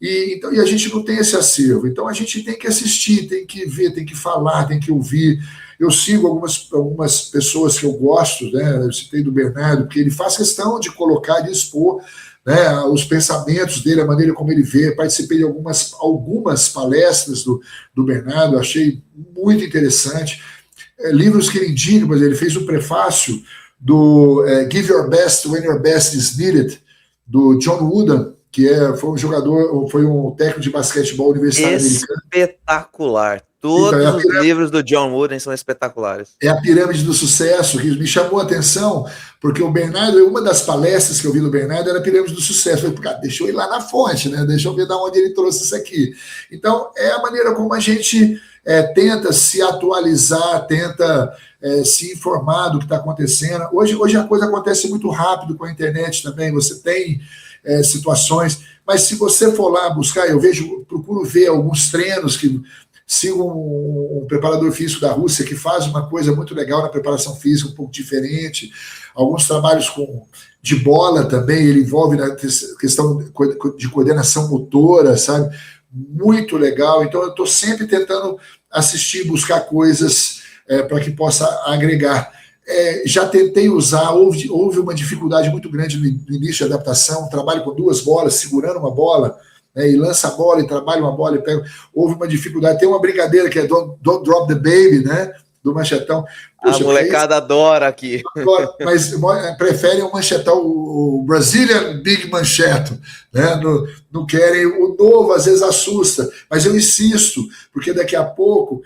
E a gente não tem esse acervo. Então a gente tem que assistir, tem que ver, tem que falar, tem que ouvir. Eu sigo algumas pessoas que eu gosto, né? Eu citei do Bernardo, porque ele faz questão de colocar, de expor, né, os pensamentos dele, a maneira como ele vê. Participei de algumas palestras do Bernardo, achei muito interessante. Livros que ele indica, mas ele fez o prefácio do Give Your Best When Your Best Is Needed, do John Wooden, que foi um técnico de basquetebol universitário americano. Espetacular. Todos os livros do John Wooden são espetaculares. É a pirâmide do sucesso, que me chamou a atenção, porque o Bernardo, uma das palestras que eu vi do Bernardo era a pirâmide do sucesso. Eu falei, deixa eu ir lá na fonte, né? Deixa eu ver de onde ele trouxe isso aqui. Então, é a maneira como a gente tenta se atualizar, tenta se informar do que está acontecendo. Hoje a coisa acontece muito rápido com a internet também, você tem situações, mas se você for lá buscar, procuro ver alguns treinos que sigo um preparador físico da Rússia que faz uma coisa muito legal na preparação física, um pouco diferente. Alguns trabalhos de bola também, ele envolve na questão de coordenação motora, sabe? Muito legal. Então, eu estou sempre tentando assistir, buscar coisas para que possa agregar. Já tentei usar, houve uma dificuldade muito grande no início de adaptação, trabalho com 2 bolas, segurando uma bola, e lança a bola e trabalha uma bola e pega. Houve uma dificuldade. Tem uma brincadeira que é Don't Drop the Baby, né? Do Manchetão. Poxa, a molecada adora aqui. Mas preferem o Manchetão, o Brazilian Big Mancheto, né? Não querem o novo, às vezes assusta. Mas eu insisto, porque daqui a pouco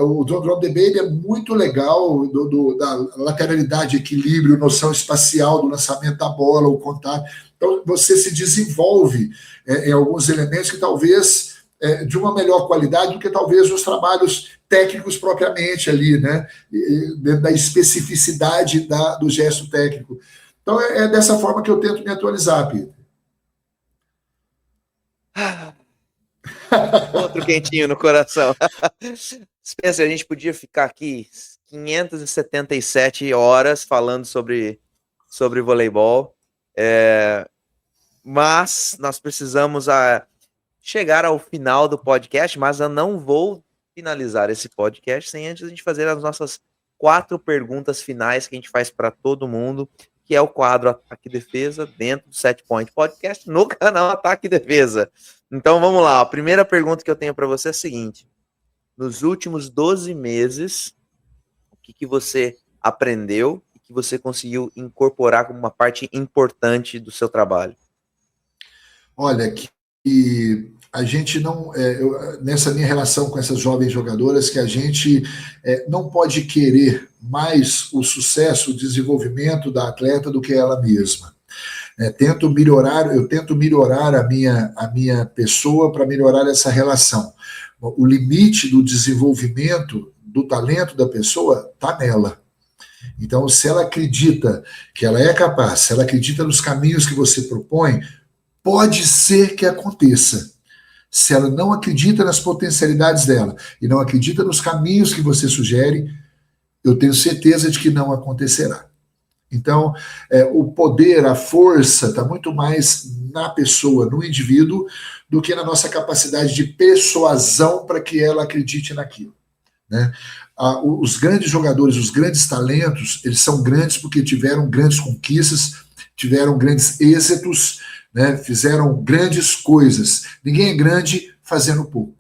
o Don't Drop the Baby é muito legal, da lateralidade, equilíbrio, noção espacial do lançamento da bola, o contato. Então, você se desenvolve em alguns elementos que talvez de uma melhor qualidade do que talvez os trabalhos técnicos propriamente ali, né? Dentro da especificidade do gesto técnico. Então, é dessa forma que eu tento me atualizar, Peter. Outro quentinho no coração. Spencer, a gente podia ficar aqui 577 horas falando sobre voleibol. Mas nós precisamos chegar ao final do podcast, mas eu não vou finalizar esse podcast sem antes a gente fazer as nossas 4 perguntas finais que a gente faz para todo mundo, que é o quadro Ataque e Defesa dentro do Set Point Podcast no canal Ataque e Defesa. Então vamos lá, a primeira pergunta que eu tenho para você é a seguinte: nos últimos 12 meses, o que você aprendeu e que você conseguiu incorporar como uma parte importante do seu trabalho? Olha, que a gente não, nessa minha relação com essas jovens jogadoras, que a gente não pode querer mais o sucesso, o desenvolvimento da atleta do que ela mesma. Eu tento melhorar a minha pessoa para melhorar essa relação. O limite do desenvolvimento do talento da pessoa está nela. Então, se ela acredita que ela é capaz, se ela acredita nos caminhos que você propõe, pode ser que aconteça. Se ela não acredita nas potencialidades dela e não acredita nos caminhos que você sugere, eu tenho certeza de que não acontecerá. Então, o poder, a força está muito mais na pessoa, no indivíduo, do que na nossa capacidade de persuasão para que ela acredite naquilo. né? Os grandes jogadores, os grandes talentos, eles são grandes porque tiveram grandes conquistas, tiveram grandes êxitos, né? Fizeram grandes coisas. Ninguém é grande fazendo pouco.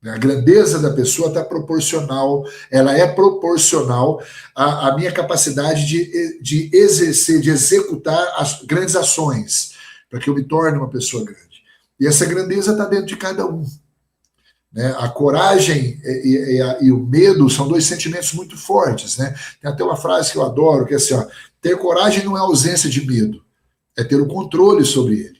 A grandeza da pessoa está proporcional, ela é proporcional à minha capacidade de exercer, de executar as grandes ações, para que eu me torne uma pessoa grande. E essa grandeza está dentro de cada um. Né? A coragem e o medo são dois sentimentos muito fortes. Né? Tem até uma frase que eu adoro, que é assim, ó, ter coragem não é ausência de medo, é ter o controle sobre ele.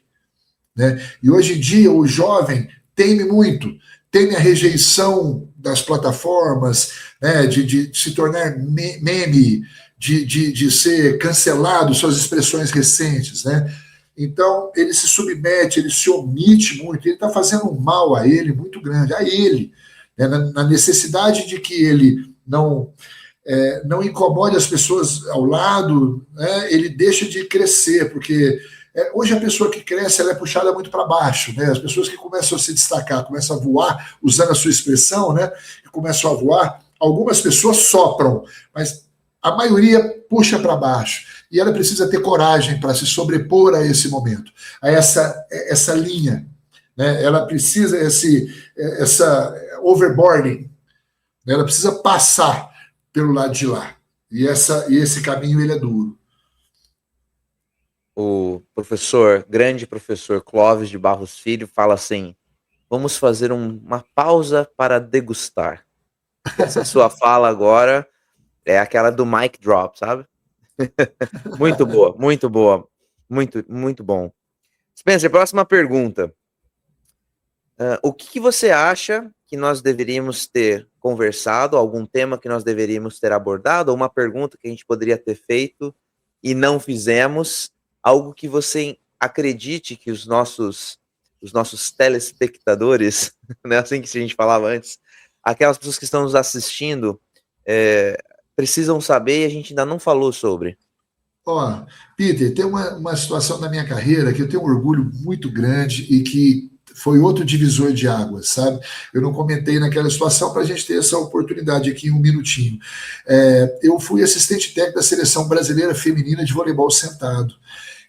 Né? E hoje em dia o jovem teme muito, teme a rejeição das plataformas, né, de se tornar meme, de ser cancelado, suas expressões recentes, né? Então, ele se submete, ele se omite muito, ele está fazendo um mal a ele muito grande, a ele, né, na necessidade de que ele não incomode as pessoas ao lado, né, ele deixa de crescer, porque hoje a pessoa que cresce ela é puxada muito para baixo, né? As pessoas que começam a se destacar, começam a voar, usando a sua expressão, né? Que começam a voar, algumas pessoas sopram, mas a maioria puxa para baixo. E ela precisa ter coragem para se sobrepor a esse momento, a essa linha, né? Ela precisa essa overboarding, né? Ela precisa passar pelo lado de lá. E esse caminho ele é duro. O grande professor Clóvis de Barros Filho fala assim: vamos fazer uma pausa para degustar. Essa sua fala agora é aquela do mic drop, sabe? Muito boa, muito boa. Muito, muito bom. Spencer, próxima pergunta. O que você acha que nós deveríamos ter conversado, algum tema que nós deveríamos ter abordado, ou uma pergunta que a gente poderia ter feito e não fizemos? Algo que você acredite que os nossos telespectadores, né, assim que a gente falava antes, aquelas pessoas que estão nos assistindo, precisam saber e a gente ainda não falou sobre. Peter, tem uma situação na minha carreira que eu tenho um orgulho muito grande e que foi outro divisor de águas, sabe? Eu não comentei naquela situação para a gente ter essa oportunidade aqui em um minutinho. Eu fui assistente técnico da Seleção Brasileira Feminina de Voleibol Sentado.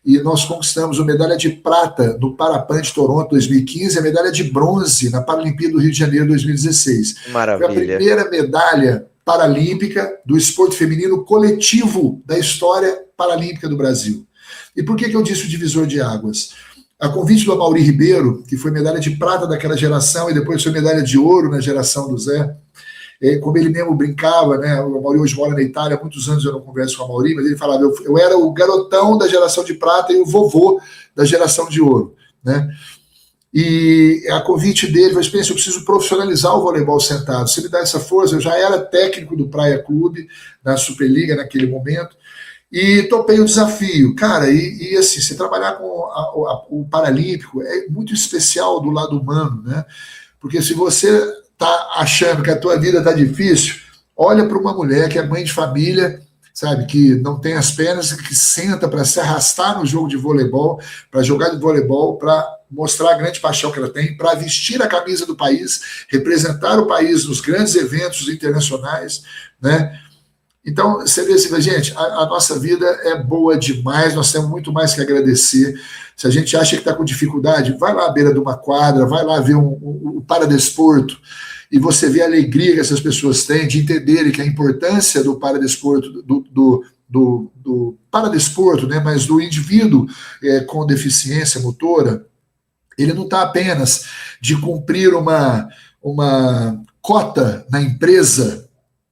E nós conquistamos a medalha de prata no Parapan de Toronto 2015 e a medalha de bronze na Paralimpíada do Rio de Janeiro 2016. Maravilha. Foi a primeira medalha paralímpica do esporte feminino coletivo da história paralímpica do Brasil. E por que eu disse o divisor de águas? A convite do Amaury Ribeiro, que foi medalha de prata daquela geração e depois foi medalha de ouro na geração do Zé, como ele mesmo brincava, né? O Amaury hoje mora na Itália, há muitos anos eu não converso com o Amaury, mas ele falava, eu era o garotão da geração de prata e o vovô da geração de ouro, né? E a convite dele foi, Spencer, eu preciso profissionalizar o voleibol sentado, se me dá essa força, eu já era técnico do Praia Clube, na Superliga naquele momento, e topei o desafio, cara, e assim, você trabalhar com o Paralímpico é muito especial do lado humano, né? Porque se você tá achando que a tua vida tá difícil, olha para uma mulher que é mãe de família, sabe, que não tem as pernas, que senta para se arrastar no jogo de voleibol, para jogar de voleibol, para mostrar a grande paixão que ela tem, para vestir a camisa do país, representar o país nos grandes eventos internacionais, né? Então, você vê assim, gente, a nossa vida é boa demais, nós temos muito mais que agradecer. Se a gente acha que está com dificuldade, vai lá à beira de uma quadra, vai lá ver o paradesporto, e você vê a alegria que essas pessoas têm de entenderem que a importância do paradesporto, do paradesporto, né, mas do indivíduo com deficiência motora, ele não está apenas de cumprir uma cota na empresa,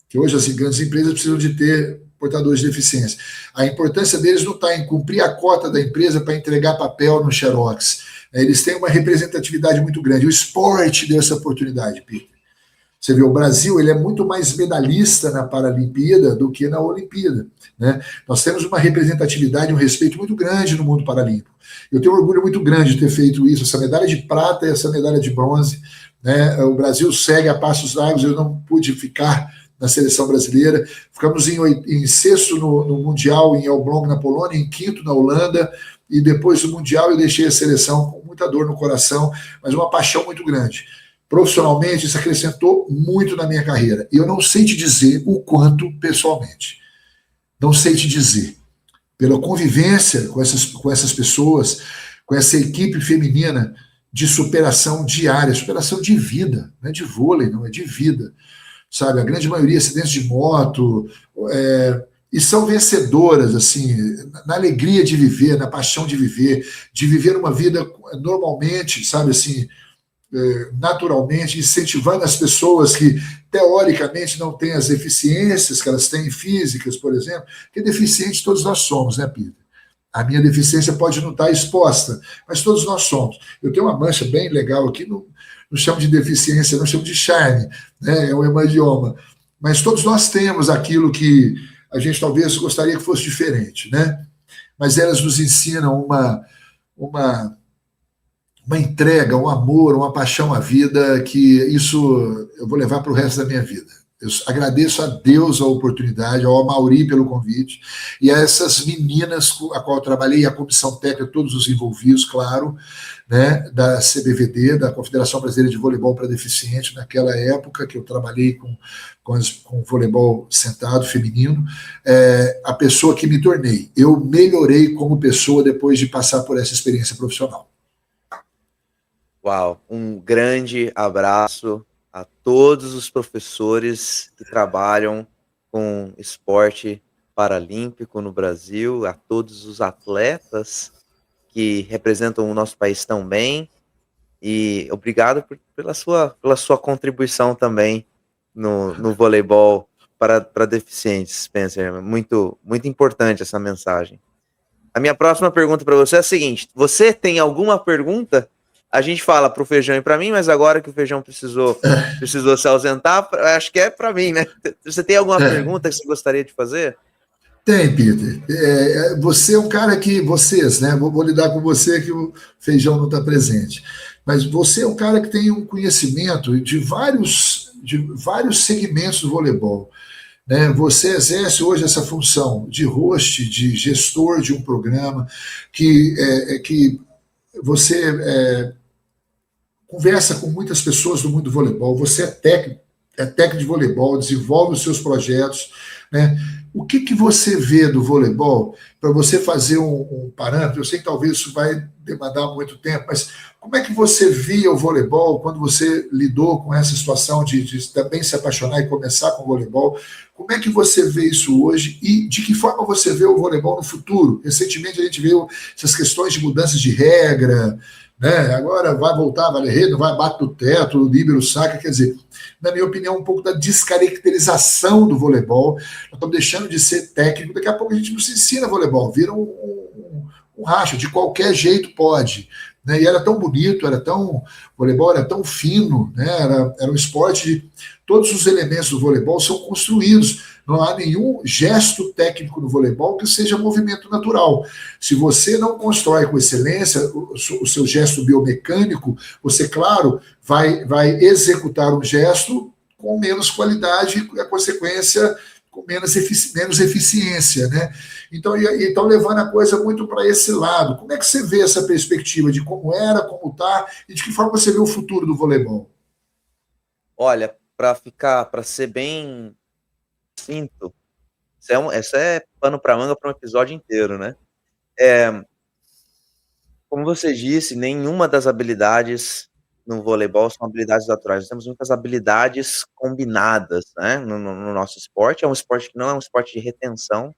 que hoje as grandes empresas precisam de ter portadores de deficiência. A importância deles não está em cumprir a cota da empresa para entregar papel no Xerox. Eles têm uma representatividade muito grande. O esporte deu essa oportunidade, Peter. Você vê, o Brasil ele é muito mais medalhista na Paralimpíada do que na Olimpíada, né? Nós temos uma representatividade, um respeito muito grande no mundo paralímpico. Eu tenho um orgulho muito grande de ter feito isso, essa medalha de prata e essa medalha de bronze, né? O Brasil segue a passos largos, eu não pude ficar na seleção brasileira, ficamos em sexto no Mundial em Elbląg, na Polônia, em quinto na Holanda, e depois do Mundial eu deixei a seleção com muita dor no coração, mas uma paixão muito grande. Profissionalmente, isso acrescentou muito na minha carreira. E eu não sei te dizer o quanto pessoalmente. Não sei te dizer. Pela convivência com essas pessoas, com essa equipe feminina de superação diária, superação de vida, não é de vôlei, não, é de vida. Sabe, a grande maioria acidentes de moto, e são vencedoras, assim, na alegria de viver, na paixão de viver uma vida normalmente, sabe, assim, naturalmente, incentivando as pessoas que, teoricamente, não têm as deficiências que elas têm físicas, por exemplo, porque deficientes todos nós somos, né, Peter? A minha deficiência pode não estar exposta, mas todos nós somos. Eu tenho uma mancha bem legal aqui, não chamo de deficiência, não chamo de charme, né? É um hemangioma. Mas todos nós temos aquilo que a gente talvez gostaria que fosse diferente, né? Mas elas nos ensinam uma entrega, um amor, uma paixão à vida, que isso eu vou levar para o resto da minha vida. Eu agradeço a Deus a oportunidade, ao Amaury pelo convite, e a essas meninas com a qual eu trabalhei, a comissão técnica, todos os envolvidos, claro, né, da CBVD, da Confederação Brasileira de Voleibol para Deficientes, naquela época que eu trabalhei com voleibol sentado feminino, a pessoa que me tornei. Eu melhorei como pessoa depois de passar por essa experiência profissional. Uau, um grande abraço a todos os professores que trabalham com esporte paralímpico no Brasil, a todos os atletas que representam o nosso país tão bem, e obrigado pela sua contribuição também no voleibol para deficientes, Spencer. Muito, muito importante essa mensagem. A minha próxima pergunta para você é a seguinte: você tem alguma pergunta? A gente fala para o Feijão e para mim, mas agora que o Feijão precisou se ausentar, acho que é para mim, né? Você tem alguma pergunta que você gostaria de fazer? Tem, Peter. Você é um cara que, vocês, né? Vou lidar com você que o Feijão não está presente. Mas você é um cara que tem um conhecimento de vários segmentos do voleibol. Né? Você exerce hoje essa função de host, de gestor de um programa, que você conversa com muitas pessoas do mundo do voleibol, você é técnico de voleibol, desenvolve os seus projetos, né? O que você vê do voleibol para você fazer um parâmetro? Eu sei que talvez isso vai demandar muito tempo, mas como é que você via o voleibol quando você lidou com essa situação de também se apaixonar e começar com o voleibol? Como é que você vê isso hoje e de que forma você vê o voleibol no futuro? Recentemente a gente viu essas questões de mudanças de regra, né? Agora vai voltar, vai ler, não vai bater no teto, o líbero saca, quer dizer, na minha opinião, um pouco da descaracterização do voleibol. Nós estamos deixando de ser técnico, daqui a pouco a gente não se ensina voleibol, vira um racha, de qualquer jeito pode. Né? E era tão bonito, o voleibol era tão fino, né? Era um esporte de todos os elementos do voleibol são construídos. Não há nenhum gesto técnico no voleibol que seja movimento natural. Se você não constrói com excelência o seu gesto biomecânico, você, claro, vai executar um gesto com menos qualidade e, a consequência, com menos eficiência, né? Então, levando a coisa muito para esse lado. Como é que você vê essa perspectiva de como era, como está, e de que forma você vê o futuro do voleibol? Olha, para ser bem sinto, essa é pano para manga para um episódio inteiro, né? Como você disse, nenhuma das habilidades no voleibol são habilidades naturais. Nós temos muitas habilidades combinadas, né, no nosso esporte. É um esporte que não é um esporte de retenção.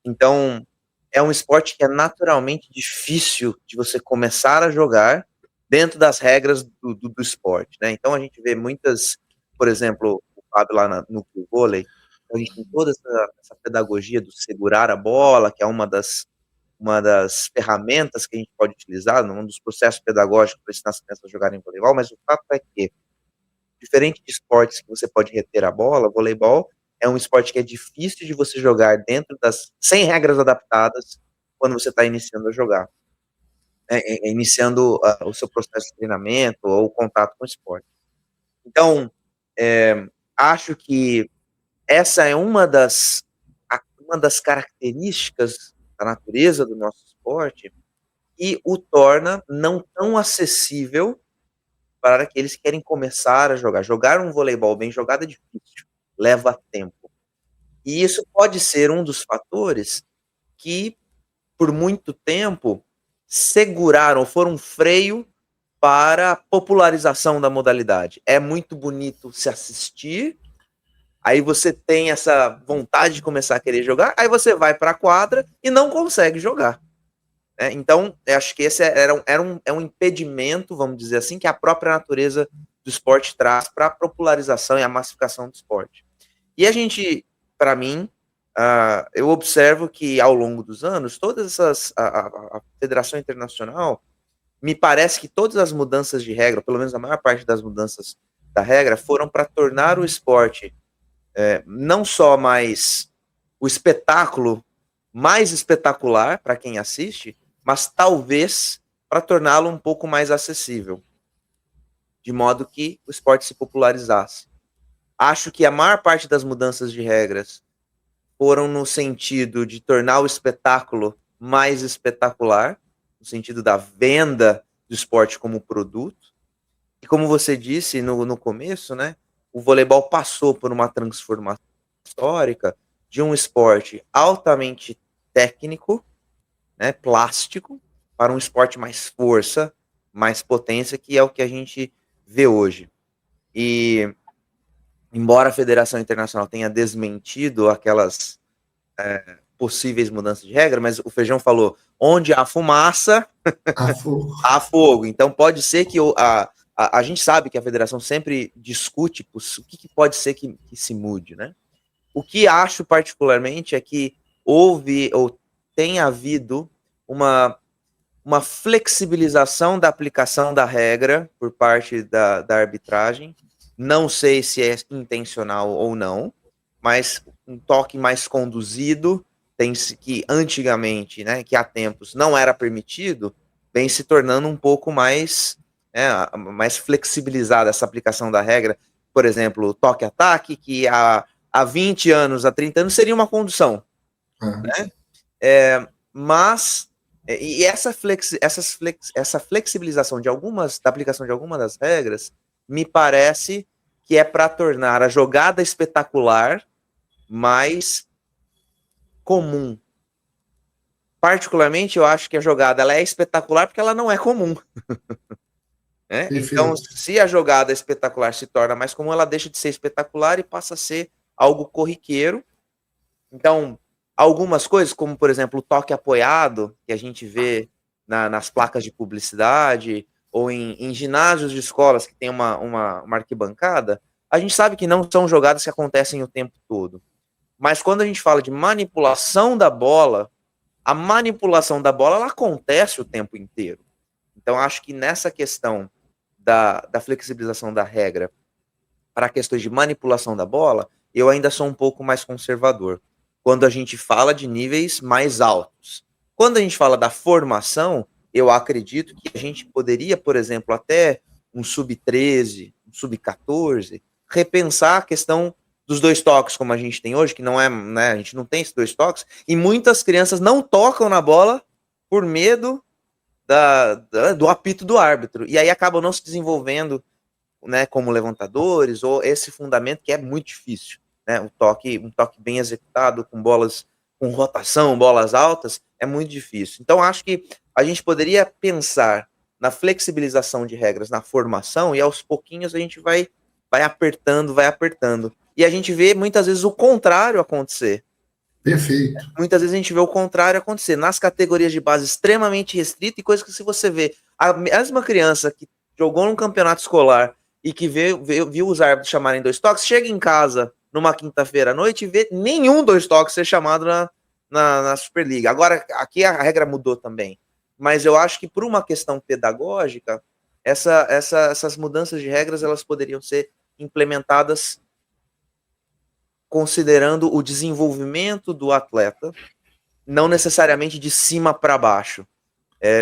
Então, é um esporte que é naturalmente difícil de você começar a jogar dentro das regras do esporte, né? Então, a gente vê muitas, por exemplo, o Fábio lá no vôlei, a gente tem toda essa pedagogia do segurar a bola, que é uma das ferramentas que a gente pode utilizar, um dos processos pedagógicos para ensinar as crianças a jogarem voleibol, mas o fato é que, diferente de esportes que você pode reter a bola, voleibol é um esporte que é difícil de você jogar sem regras adaptadas quando você está iniciando a jogar, iniciando o seu processo de treinamento ou o contato com o esporte. Então, acho que essa é uma das características da natureza do nosso esporte e o torna não tão acessível para aqueles que querem começar a jogar. Jogar um voleibol bem jogado é difícil, leva tempo. E isso pode ser um dos fatores que, por muito tempo, seguraram ou foram um freio para a popularização da modalidade. É muito bonito se assistir, aí você tem essa vontade de começar a querer jogar, aí você vai para a quadra e não consegue jogar. Então, eu acho que esse é um impedimento, vamos dizer assim, que a própria natureza do esporte traz para a popularização e a massificação do esporte. E a gente, para mim, eu observo que ao longo dos anos, a Federação Internacional, me parece que todas as mudanças de regra, pelo menos a maior parte das mudanças da regra, foram para tornar o esporte não só mais o espetáculo mais espetacular para quem assiste, mas talvez para torná-lo um pouco mais acessível, de modo que o esporte se popularizasse. Acho que a maior parte das mudanças de regras foram no sentido de tornar o espetáculo mais espetacular, no sentido da venda do esporte como produto. E como você disse no começo, né, o voleibol passou por uma transformação histórica de um esporte altamente técnico, né, plástico, para um esporte mais força, mais potência, que é o que a gente vê hoje. E, embora a Federação Internacional tenha desmentido aquelas possíveis mudanças de regra, mas o Feijão falou, onde há fumaça, há fogo. Então pode ser que a gente sabe que a federação sempre discute o que pode ser que se mude, né? O que acho particularmente é que houve ou tem havido uma flexibilização da aplicação da regra por parte da arbitragem. Não sei se é intencional ou não, mas um toque mais conduzido, tem-se que antigamente, né, que há tempos não era permitido, vem se tornando um pouco mais, mais flexibilizada essa aplicação da regra. Por exemplo, o toque-ataque, que há 20 anos, há 30 anos, seria uma condução. Né? Mas, e essa flexibilização da aplicação de algumas das regras, me parece que é para tornar a jogada espetacular mais comum. Particularmente, eu acho que a jogada ela é espetacular porque ela não é comum. Né? Então, se a jogada espetacular se torna mais comum, ela deixa de ser espetacular e passa a ser algo corriqueiro. Então, algumas coisas, como, por exemplo, o toque apoiado, que a gente vê nas placas de publicidade, ou em ginásios de escolas que tem uma arquibancada, a gente sabe que não são jogadas que acontecem o tempo todo. Mas quando a gente fala de manipulação da bola, a manipulação da bola ela acontece o tempo inteiro. Então, acho que nessa questão da flexibilização da regra para questões de manipulação da bola, eu ainda sou um pouco mais conservador. Quando a gente fala de níveis mais altos. Quando a gente fala da formação, eu acredito que a gente poderia, por exemplo, até um sub-13, um sub-14, repensar a questão dos 2 toques, como a gente tem hoje, que não é, né, a gente não tem esses 2 toques, e muitas crianças não tocam na bola por medo do apito do árbitro, e aí acabam não se desenvolvendo, né, como levantadores, ou esse fundamento que é muito difícil, né, um toque bem executado, com bolas, com rotação, bolas altas, é muito difícil. Então, acho que a gente poderia pensar na flexibilização de regras na formação, e aos pouquinhos a gente vai apertando. E a gente vê muitas vezes o contrário acontecer. Perfeito. Muitas vezes a gente vê o contrário acontecer. Nas categorias de base extremamente restrita, e coisas que se você vê, a mesma criança que jogou num campeonato escolar e que viu os árbitros chamarem 2 toques, chega em casa numa quinta-feira à noite e vê nenhum 2 toques ser chamado na Superliga. Agora, aqui a regra mudou também. Mas eu acho que por uma questão pedagógica, essas mudanças de regras elas poderiam ser implementadas considerando o desenvolvimento do atleta, não necessariamente de cima para baixo.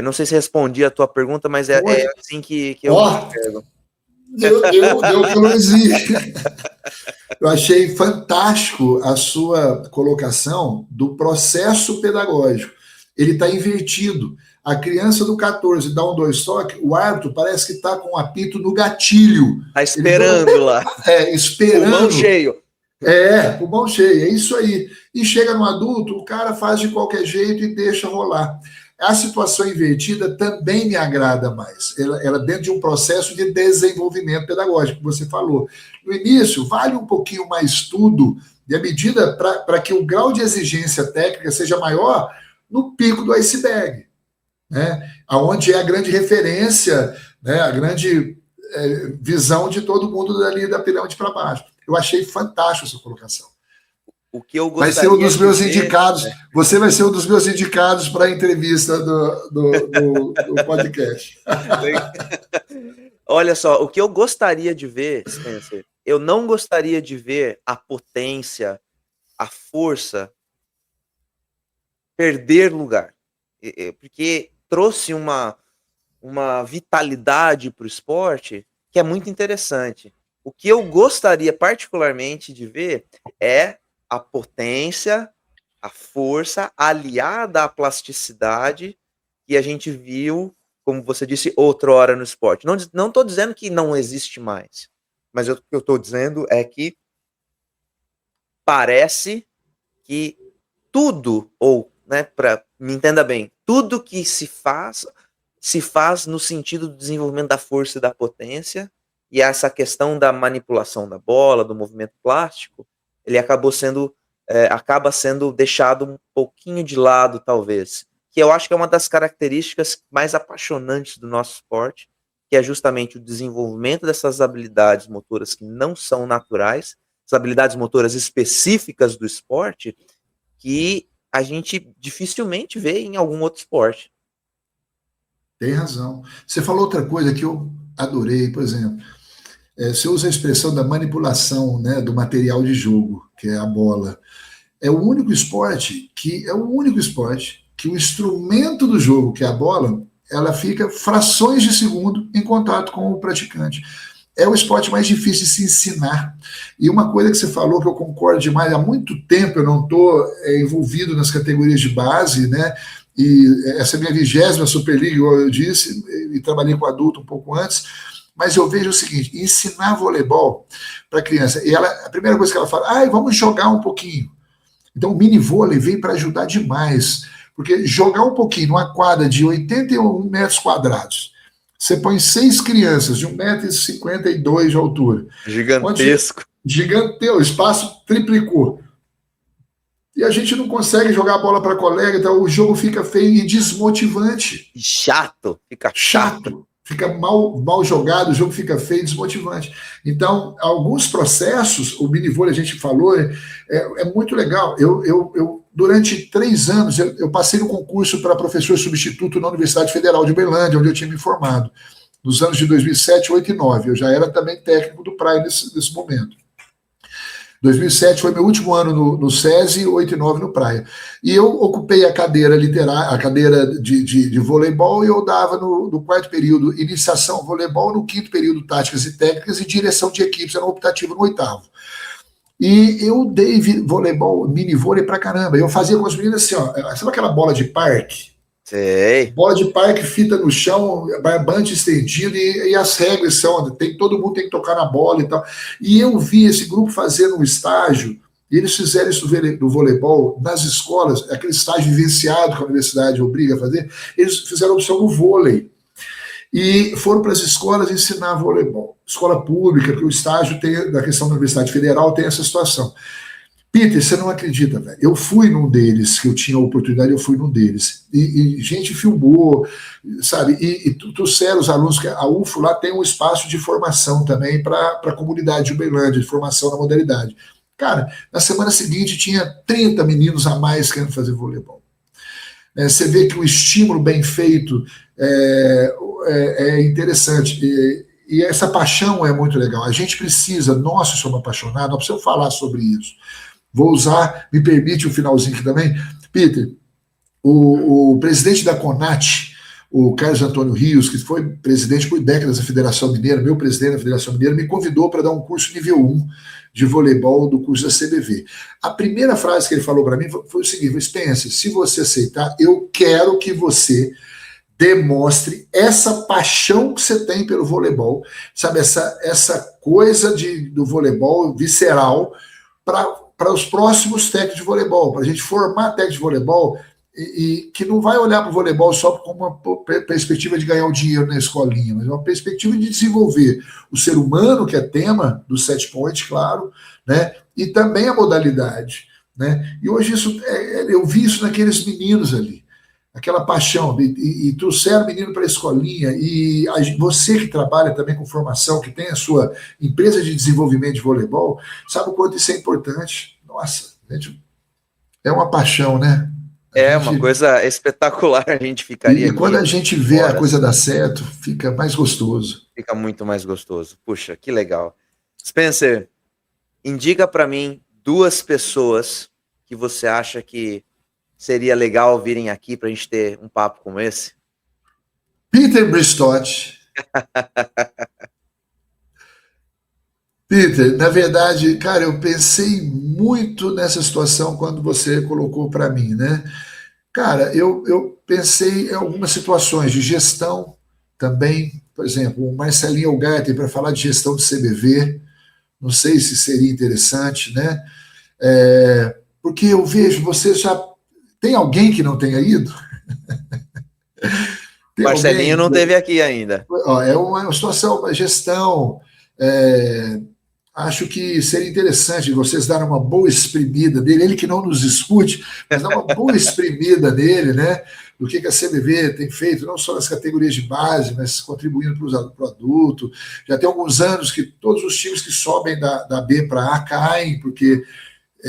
Não sei se respondi a tua pergunta, mas é assim que eu enxergo. Deu que eu não existe. Eu achei fantástico a sua colocação do processo pedagógico. Ele está invertido. A criança do 14 dá um 2 toques, o árbitro parece que está com o apito no gatilho. Tá esperando lá. Esperando. Pulmão cheio. Pulmão cheio, é isso aí. E chega no adulto, o cara faz de qualquer jeito e deixa rolar. A situação invertida também me agrada mais. Ela dentro de um processo de desenvolvimento pedagógico, que você falou. No início, vale um pouquinho mais estudo, e a medida para que o grau de exigência técnica seja maior no pico do iceberg, né? Onde é a grande referência, né? A grande visão de todo mundo dali da pirâmide para baixo. Eu achei fantástico essa colocação. O que eu gostaria vai ser um dos meus indicados. Você vai ser um dos meus indicados para a entrevista do podcast. Olha só, o que eu gostaria de ver, Spencer, eu não gostaria de ver a potência, a força perder lugar, porque trouxe uma vitalidade para o esporte que é muito interessante. O que eu gostaria particularmente de ver é a potência, a força aliada à plasticidade que a gente viu, como você disse, outrora no esporte. Não estou dizendo que não existe mais, mas o que eu estou dizendo é que parece que tudo, ou, né, me entenda bem, tudo que se faz no sentido do desenvolvimento da força e da potência, e essa questão da manipulação da bola, do movimento plástico, ele acaba sendo deixado um pouquinho de lado, talvez, que eu acho que é uma das características mais apaixonantes do nosso esporte, que é justamente o desenvolvimento dessas habilidades motoras que não são naturais, as habilidades motoras específicas do esporte, que a gente dificilmente vê em algum outro esporte. Tem razão. Você falou outra coisa que eu adorei, por exemplo, você usa a expressão da manipulação, né, do material de jogo, que é a bola. É o único esporte que o instrumento do jogo, que é a bola, ela fica frações de segundo em contato com o praticante. É o esporte mais difícil de se ensinar. E uma coisa que você falou que eu concordo demais, há muito tempo eu não estou envolvido nas categorias de base, né? E essa é a minha 20ª Superliga, igual eu disse, e trabalhei com adulto um pouco antes, mas eu vejo o seguinte, ensinar voleibol para criança, e a primeira coisa que ela fala, vamos jogar um pouquinho. Então o mini vôlei veio para ajudar demais, porque jogar um pouquinho numa quadra de 81 metros quadrados, você põe 6 crianças de 1,52 m de altura. Gigantesco. Gigantesco, o espaço triplicou. E a gente não consegue jogar a bola para colega, então o jogo fica feio e desmotivante. Chato, fica chato. Fica mal jogado, o jogo fica feio e desmotivante. Então, alguns processos, o minivôlei a gente falou, é muito legal. Eu durante 3 anos, eu passei no concurso para professor substituto na Universidade Federal de Uberlândia, onde eu tinha me formado, nos anos de 2007, 2008 e 2009. Eu já era também técnico do Praia nesse momento. 2007 foi meu último ano no SESI, 2008 e 2009 no Praia. E eu ocupei a cadeira literária, a cadeira de voleibol, e eu dava no 4º período iniciação voleibol, no 5º período táticas e técnicas, e direção de equipes, era optativo no 8º. E eu dei voleibol, mini vôlei pra caramba. Eu fazia com as meninas assim, sabe aquela bola de parque? Sei. Bola de parque, fita no chão, barbante estendido, e as regras são, todo mundo tem que tocar na bola e tal. E eu vi esse grupo fazendo um estágio, e eles fizeram isso do voleibol nas escolas, aquele estágio vivenciado que a universidade obriga a fazer, eles fizeram a opção do vôlei. E foram para as escolas ensinar voleibol. Escola pública, que o estágio tem, da questão da Universidade Federal, tem essa situação. Peter, você não acredita, velho. Eu fui num deles, que eu tinha a oportunidade, eu fui num deles. E gente filmou, sabe? E trouxeram os alunos, que a UFO lá tem um espaço de formação também para a comunidade de Uberlândia, de formação na modalidade. Cara, na semana seguinte tinha 30 meninos a mais querendo fazer voleibol. Você vê que o estímulo bem feito é interessante. E essa paixão é muito legal. A gente precisa, nós que somos apaixonados, nós precisamos falar sobre isso. Vou usar, me permite um finalzinho aqui também. Peter, o presidente da CONAT, o Carlos Antônio Rios, que foi presidente por décadas da Federação Mineira, meu presidente da Federação Mineira, me convidou para dar um curso nível 1 de voleibol do curso da CBV. A primeira frase que ele falou para mim foi o seguinte: Spencer, se você aceitar, eu quero que você demonstre essa paixão que você tem pelo voleibol, sabe, essa coisa do voleibol visceral para os próximos técnicos de voleibol, para a gente formar técnicos de voleibol e que não vai olhar para o voleibol só com uma perspectiva de ganhar o dinheiro na escolinha, mas uma perspectiva de desenvolver o ser humano, que é tema do set point, claro, né? E também a modalidade, né? E hoje eu vi isso naqueles meninos ali, aquela paixão, e trouxeram o menino para a escolinha, e você que trabalha também com formação, que tem a sua empresa de desenvolvimento de voleibol, sabe o quanto isso é importante. Nossa, gente, é uma paixão, né? Uma coisa espetacular, a gente ficaria e quando aqui a gente vê horas. A coisa dar certo, fica mais gostoso. Fica muito mais gostoso. Puxa, que legal. Spencer, indica para mim 2 pessoas que você acha que seria legal virem aqui para a gente ter um papo como esse. Peter Bristotti. Peter, na verdade, cara, eu pensei muito nessa situação quando você colocou para mim, né? Cara, eu pensei em algumas situações de gestão também, por exemplo, o Marcelinho Algarten para falar de gestão de CBV, não sei se seria interessante, né? Porque eu vejo, você já tem alguém que não tenha ido? Marcelinho não teve aqui ainda. É uma situação, uma gestão. Acho que seria interessante vocês darem uma boa exprimida nele, ele que não nos escute, mas dar uma boa exprimida nele, né? Do que a CBV tem feito, não só nas categorias de base, mas contribuindo para o adulto. Já tem alguns anos que todos os times que sobem da B para A caem, porque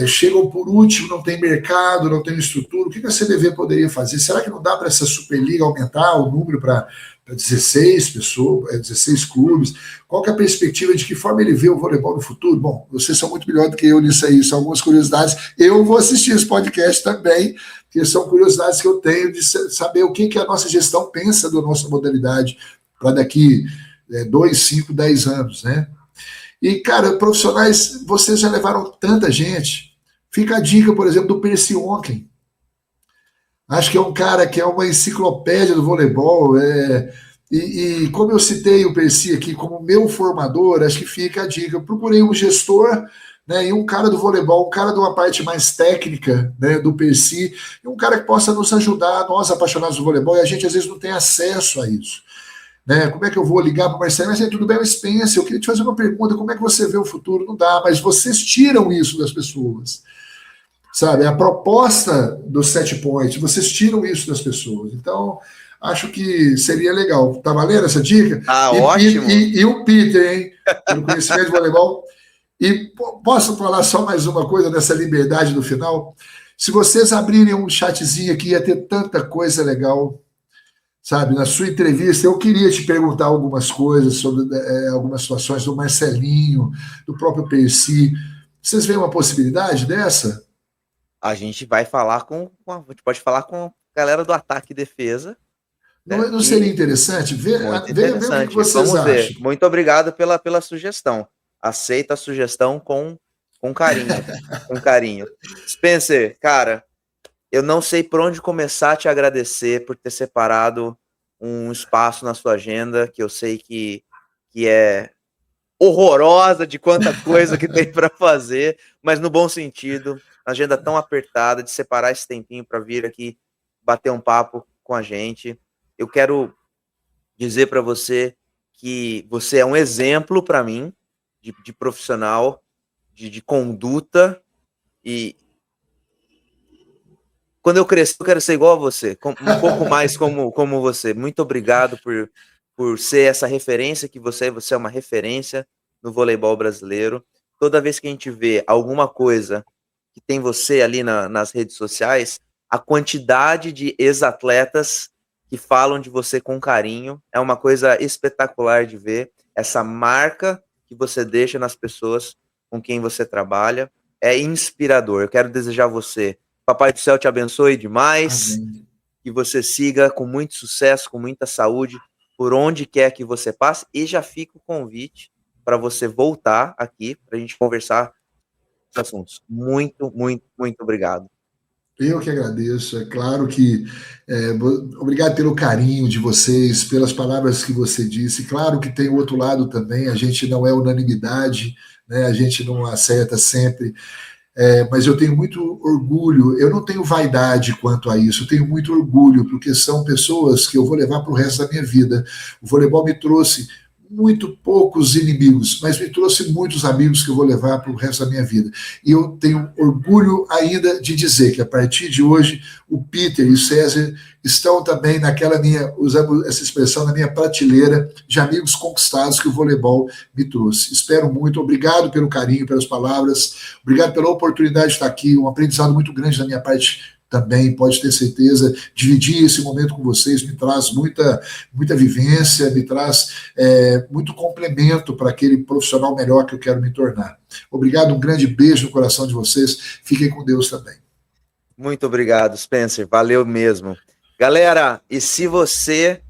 chegam por último, não tem mercado, não tem estrutura. O que a CBV poderia fazer? Será que não dá para essa Superliga aumentar o número para 16 pessoas, 16 clubes? Qual que é a perspectiva, de que forma ele vê o voleibol no futuro? Bom, vocês são muito melhor do que eu nisso aí, são algumas curiosidades. Eu vou assistir esse podcast também, porque são curiosidades que eu tenho de saber o que a nossa gestão pensa da nossa modalidade para daqui 2, 5, 10 anos, né? E, cara, profissionais, vocês já levaram tanta gente. Fica a dica, por exemplo, do Percy Onken. Acho que é um cara que é uma enciclopédia do voleibol. E como eu citei o Percy aqui como meu formador, acho que fica a dica. Eu procurei um gestor, né, e um cara do voleibol, um cara de uma parte mais técnica, né, do Percy, e um cara que possa nos ajudar, nós apaixonados do voleibol, e a gente às vezes não tem acesso a isso. Né? Como é que eu vou ligar para o Marcelo? Mas tudo bem, Spencer, eu queria te fazer uma pergunta, como é que você vê o futuro? Não dá, mas vocês tiram isso das pessoas, sabe? A proposta do set point, vocês tiram isso das pessoas. Então, acho que seria legal. Tá valendo essa dica? Ótimo. E o Peter, hein? Pelo conhecimento de voleibol. E posso falar só mais uma coisa dessa liberdade no final? Se vocês abrirem um chatzinho aqui, ia ter tanta coisa legal. Sabe, na sua entrevista, eu queria te perguntar algumas coisas sobre algumas situações do Marcelinho, do próprio Percy. Vocês veem uma possibilidade dessa? A gente vai falar a gente pode falar com a galera do ataque e defesa. Não seria interessante? Ver o que vocês acham. Ver. Muito obrigado pela sugestão. Aceita a sugestão com carinho. Com carinho. Spencer, cara, eu não sei por onde começar a te agradecer por ter separado um espaço na sua agenda, que eu sei que é horrorosa de quanta coisa que tem para fazer, mas no bom sentido, agenda tão apertada, de separar esse tempinho para vir aqui bater um papo com a gente. Eu quero dizer para você que você é um exemplo para mim de profissional, de conduta, e quando eu crescer, eu quero ser igual a você, um pouco mais como você. Muito obrigado por ser essa referência que você é uma referência no voleibol brasileiro. Toda vez que a gente vê alguma coisa que tem você ali nas redes sociais, a quantidade de ex-atletas que falam de você com carinho é uma coisa espetacular de ver. Essa marca que você deixa nas pessoas com quem você trabalha é inspirador. Eu quero desejar a você, Papai do Céu te abençoe demais, amém, que você siga com muito sucesso, com muita saúde, por onde quer que você passe, e já fica o convite para você voltar aqui, para a gente conversar os assuntos. Muito, muito, muito obrigado. Eu que agradeço. É claro que obrigado pelo carinho de vocês, pelas palavras que você disse. Claro que tem o outro lado também. A gente não é unanimidade, né? A gente não acerta sempre. Mas eu tenho muito orgulho. Eu não tenho vaidade quanto a isso. Eu tenho muito orgulho porque são pessoas que eu vou levar para o resto da minha vida. O voleibol me trouxe muito poucos inimigos, mas me trouxe muitos amigos que eu vou levar para o resto da minha vida. E eu tenho orgulho ainda de dizer que a partir de hoje o Peter e o César estão também naquela minha, usando essa expressão, na minha prateleira de amigos conquistados que o voleibol me trouxe. Espero muito, obrigado pelo carinho, pelas palavras, obrigado pela oportunidade de estar aqui, um aprendizado muito grande da minha parte também, pode ter certeza. Dividir esse momento com vocês me traz muita vivência, me traz muito complemento para aquele profissional melhor que eu quero me tornar. Obrigado, um grande beijo no coração de vocês, fiquem com Deus também. Muito obrigado, Spencer, valeu mesmo. Galera, e se você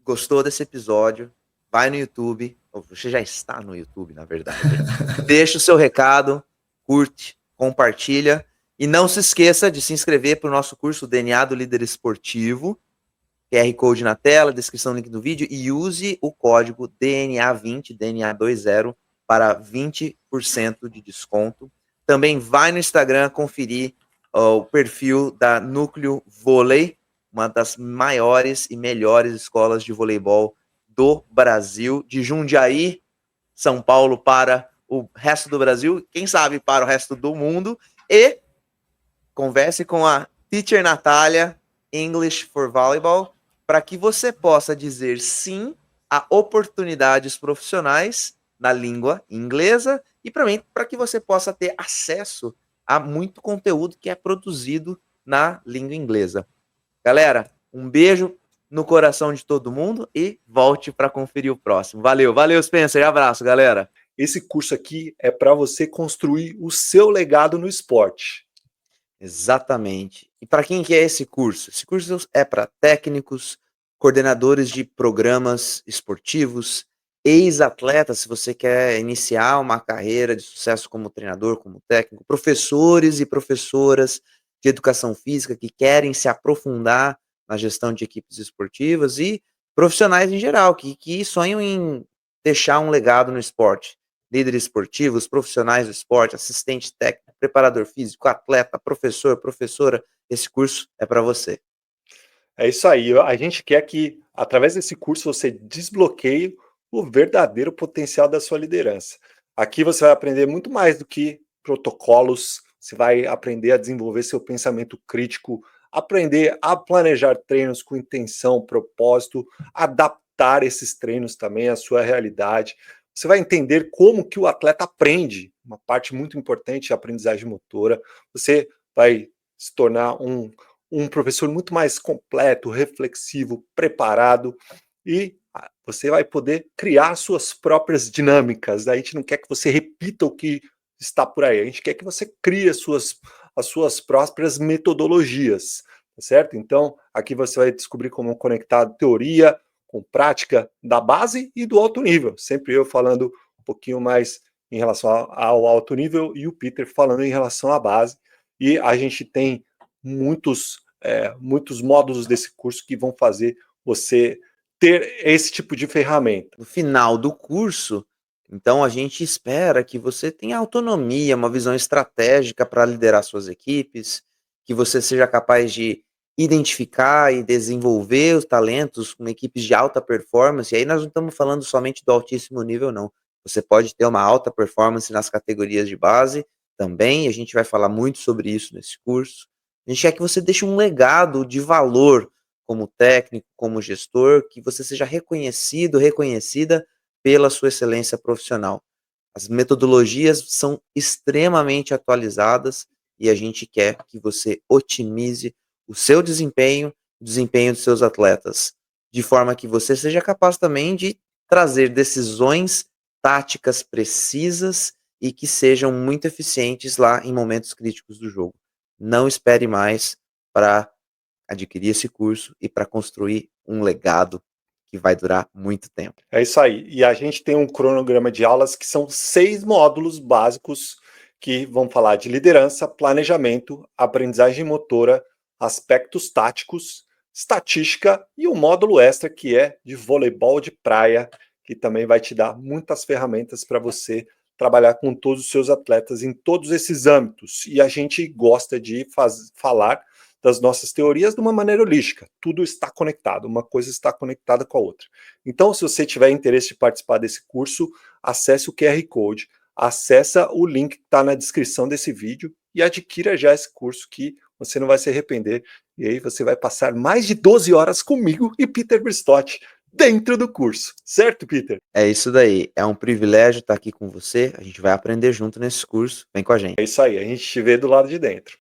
gostou desse episódio, vai no YouTube, ou você já está no YouTube, na verdade, deixa o seu recado, curte, compartilha, e não se esqueça de se inscrever para o nosso curso DNA do Líder Esportivo, QR Code na tela, descrição do link do vídeo, e use o código DNA20, DNA20, para 20% de desconto. Também vai no Instagram conferir o perfil da Núcleo Vôlei, uma das maiores e melhores escolas de voleibol do Brasil, de Jundiaí, São Paulo, para o resto do Brasil, quem sabe para o resto do mundo, e converse com a Teacher Natália, English for Volleyball, para que você possa dizer sim a oportunidades profissionais na língua inglesa e para que você possa ter acesso a muito conteúdo que é produzido na língua inglesa. Galera, um beijo no coração de todo mundo e volte para conferir o próximo. Valeu, Spencer, abraço, galera. Esse curso aqui é para você construir o seu legado no esporte. Exatamente. E para quem que é esse curso? Esse curso é para técnicos, coordenadores de programas esportivos, ex-atletas, se você quer iniciar uma carreira de sucesso como treinador, como técnico, professores e professoras de educação física que querem se aprofundar na gestão de equipes esportivas e profissionais em geral, que sonham em deixar um legado no esporte. Líderes esportivos, profissionais do esporte, assistente técnico, preparador físico, atleta, professor, professora, esse curso é para você. É isso aí, a gente quer que, através desse curso, você desbloqueie o verdadeiro potencial da sua liderança. Aqui você vai aprender muito mais do que protocolos, você vai aprender a desenvolver seu pensamento crítico, aprender a planejar treinos com intenção, propósito, adaptar esses treinos também à sua realidade. Você vai entender como que o atleta aprende, uma parte muito importante, a aprendizagem motora. Você vai se tornar um professor muito mais completo, reflexivo, preparado, e você vai poder criar suas próprias dinâmicas. A gente não quer que você repita o que está por aí, a gente quer que você crie as suas próprias metodologias, tá certo? Então, aqui você vai descobrir como conectar teoria com prática da base e do alto nível, sempre eu falando um pouquinho mais em relação ao alto nível e o Peter falando em relação à base, e a gente tem muitos módulos desse curso que vão fazer você ter esse tipo de ferramenta. No final do curso, então a gente espera que você tenha autonomia, uma visão estratégica para liderar suas equipes, que você seja capaz de identificar e desenvolver os talentos com equipes de alta performance, e aí nós não estamos falando somente do altíssimo nível, não. Você pode ter uma alta performance nas categorias de base também, a gente vai falar muito sobre isso nesse curso. A gente quer que você deixe um legado de valor como técnico, como gestor, que você seja reconhecido, reconhecida pela sua excelência profissional. As metodologias são extremamente atualizadas e a gente quer que você otimize o seu desempenho, o desempenho dos seus atletas, de forma que você seja capaz também de trazer decisões táticas precisas e que sejam muito eficientes lá em momentos críticos do jogo. Não espere mais para adquirir esse curso e para construir um legado que vai durar muito tempo. É isso aí. E a gente tem um cronograma de aulas que são 6 módulos básicos que vão falar de liderança, planejamento, aprendizagem motora, aspectos táticos, estatística e um módulo extra que é de voleibol de praia, que também vai te dar muitas ferramentas para você trabalhar com todos os seus atletas em todos esses âmbitos. E a gente gosta de falar das nossas teorias de uma maneira holística. Tudo está conectado, uma coisa está conectada com a outra. Então, se você tiver interesse de participar desse curso, acesse o QR Code, acessa o link que está na descrição desse vídeo e adquira já esse curso que você não vai se arrepender. E aí você vai passar mais de 12 horas comigo e Peter Bristotti dentro do curso. Certo, Peter? É isso daí. É um privilégio estar aqui com você. A gente vai aprender junto nesse curso. Vem com a gente. É isso aí, a gente te vê do lado de dentro.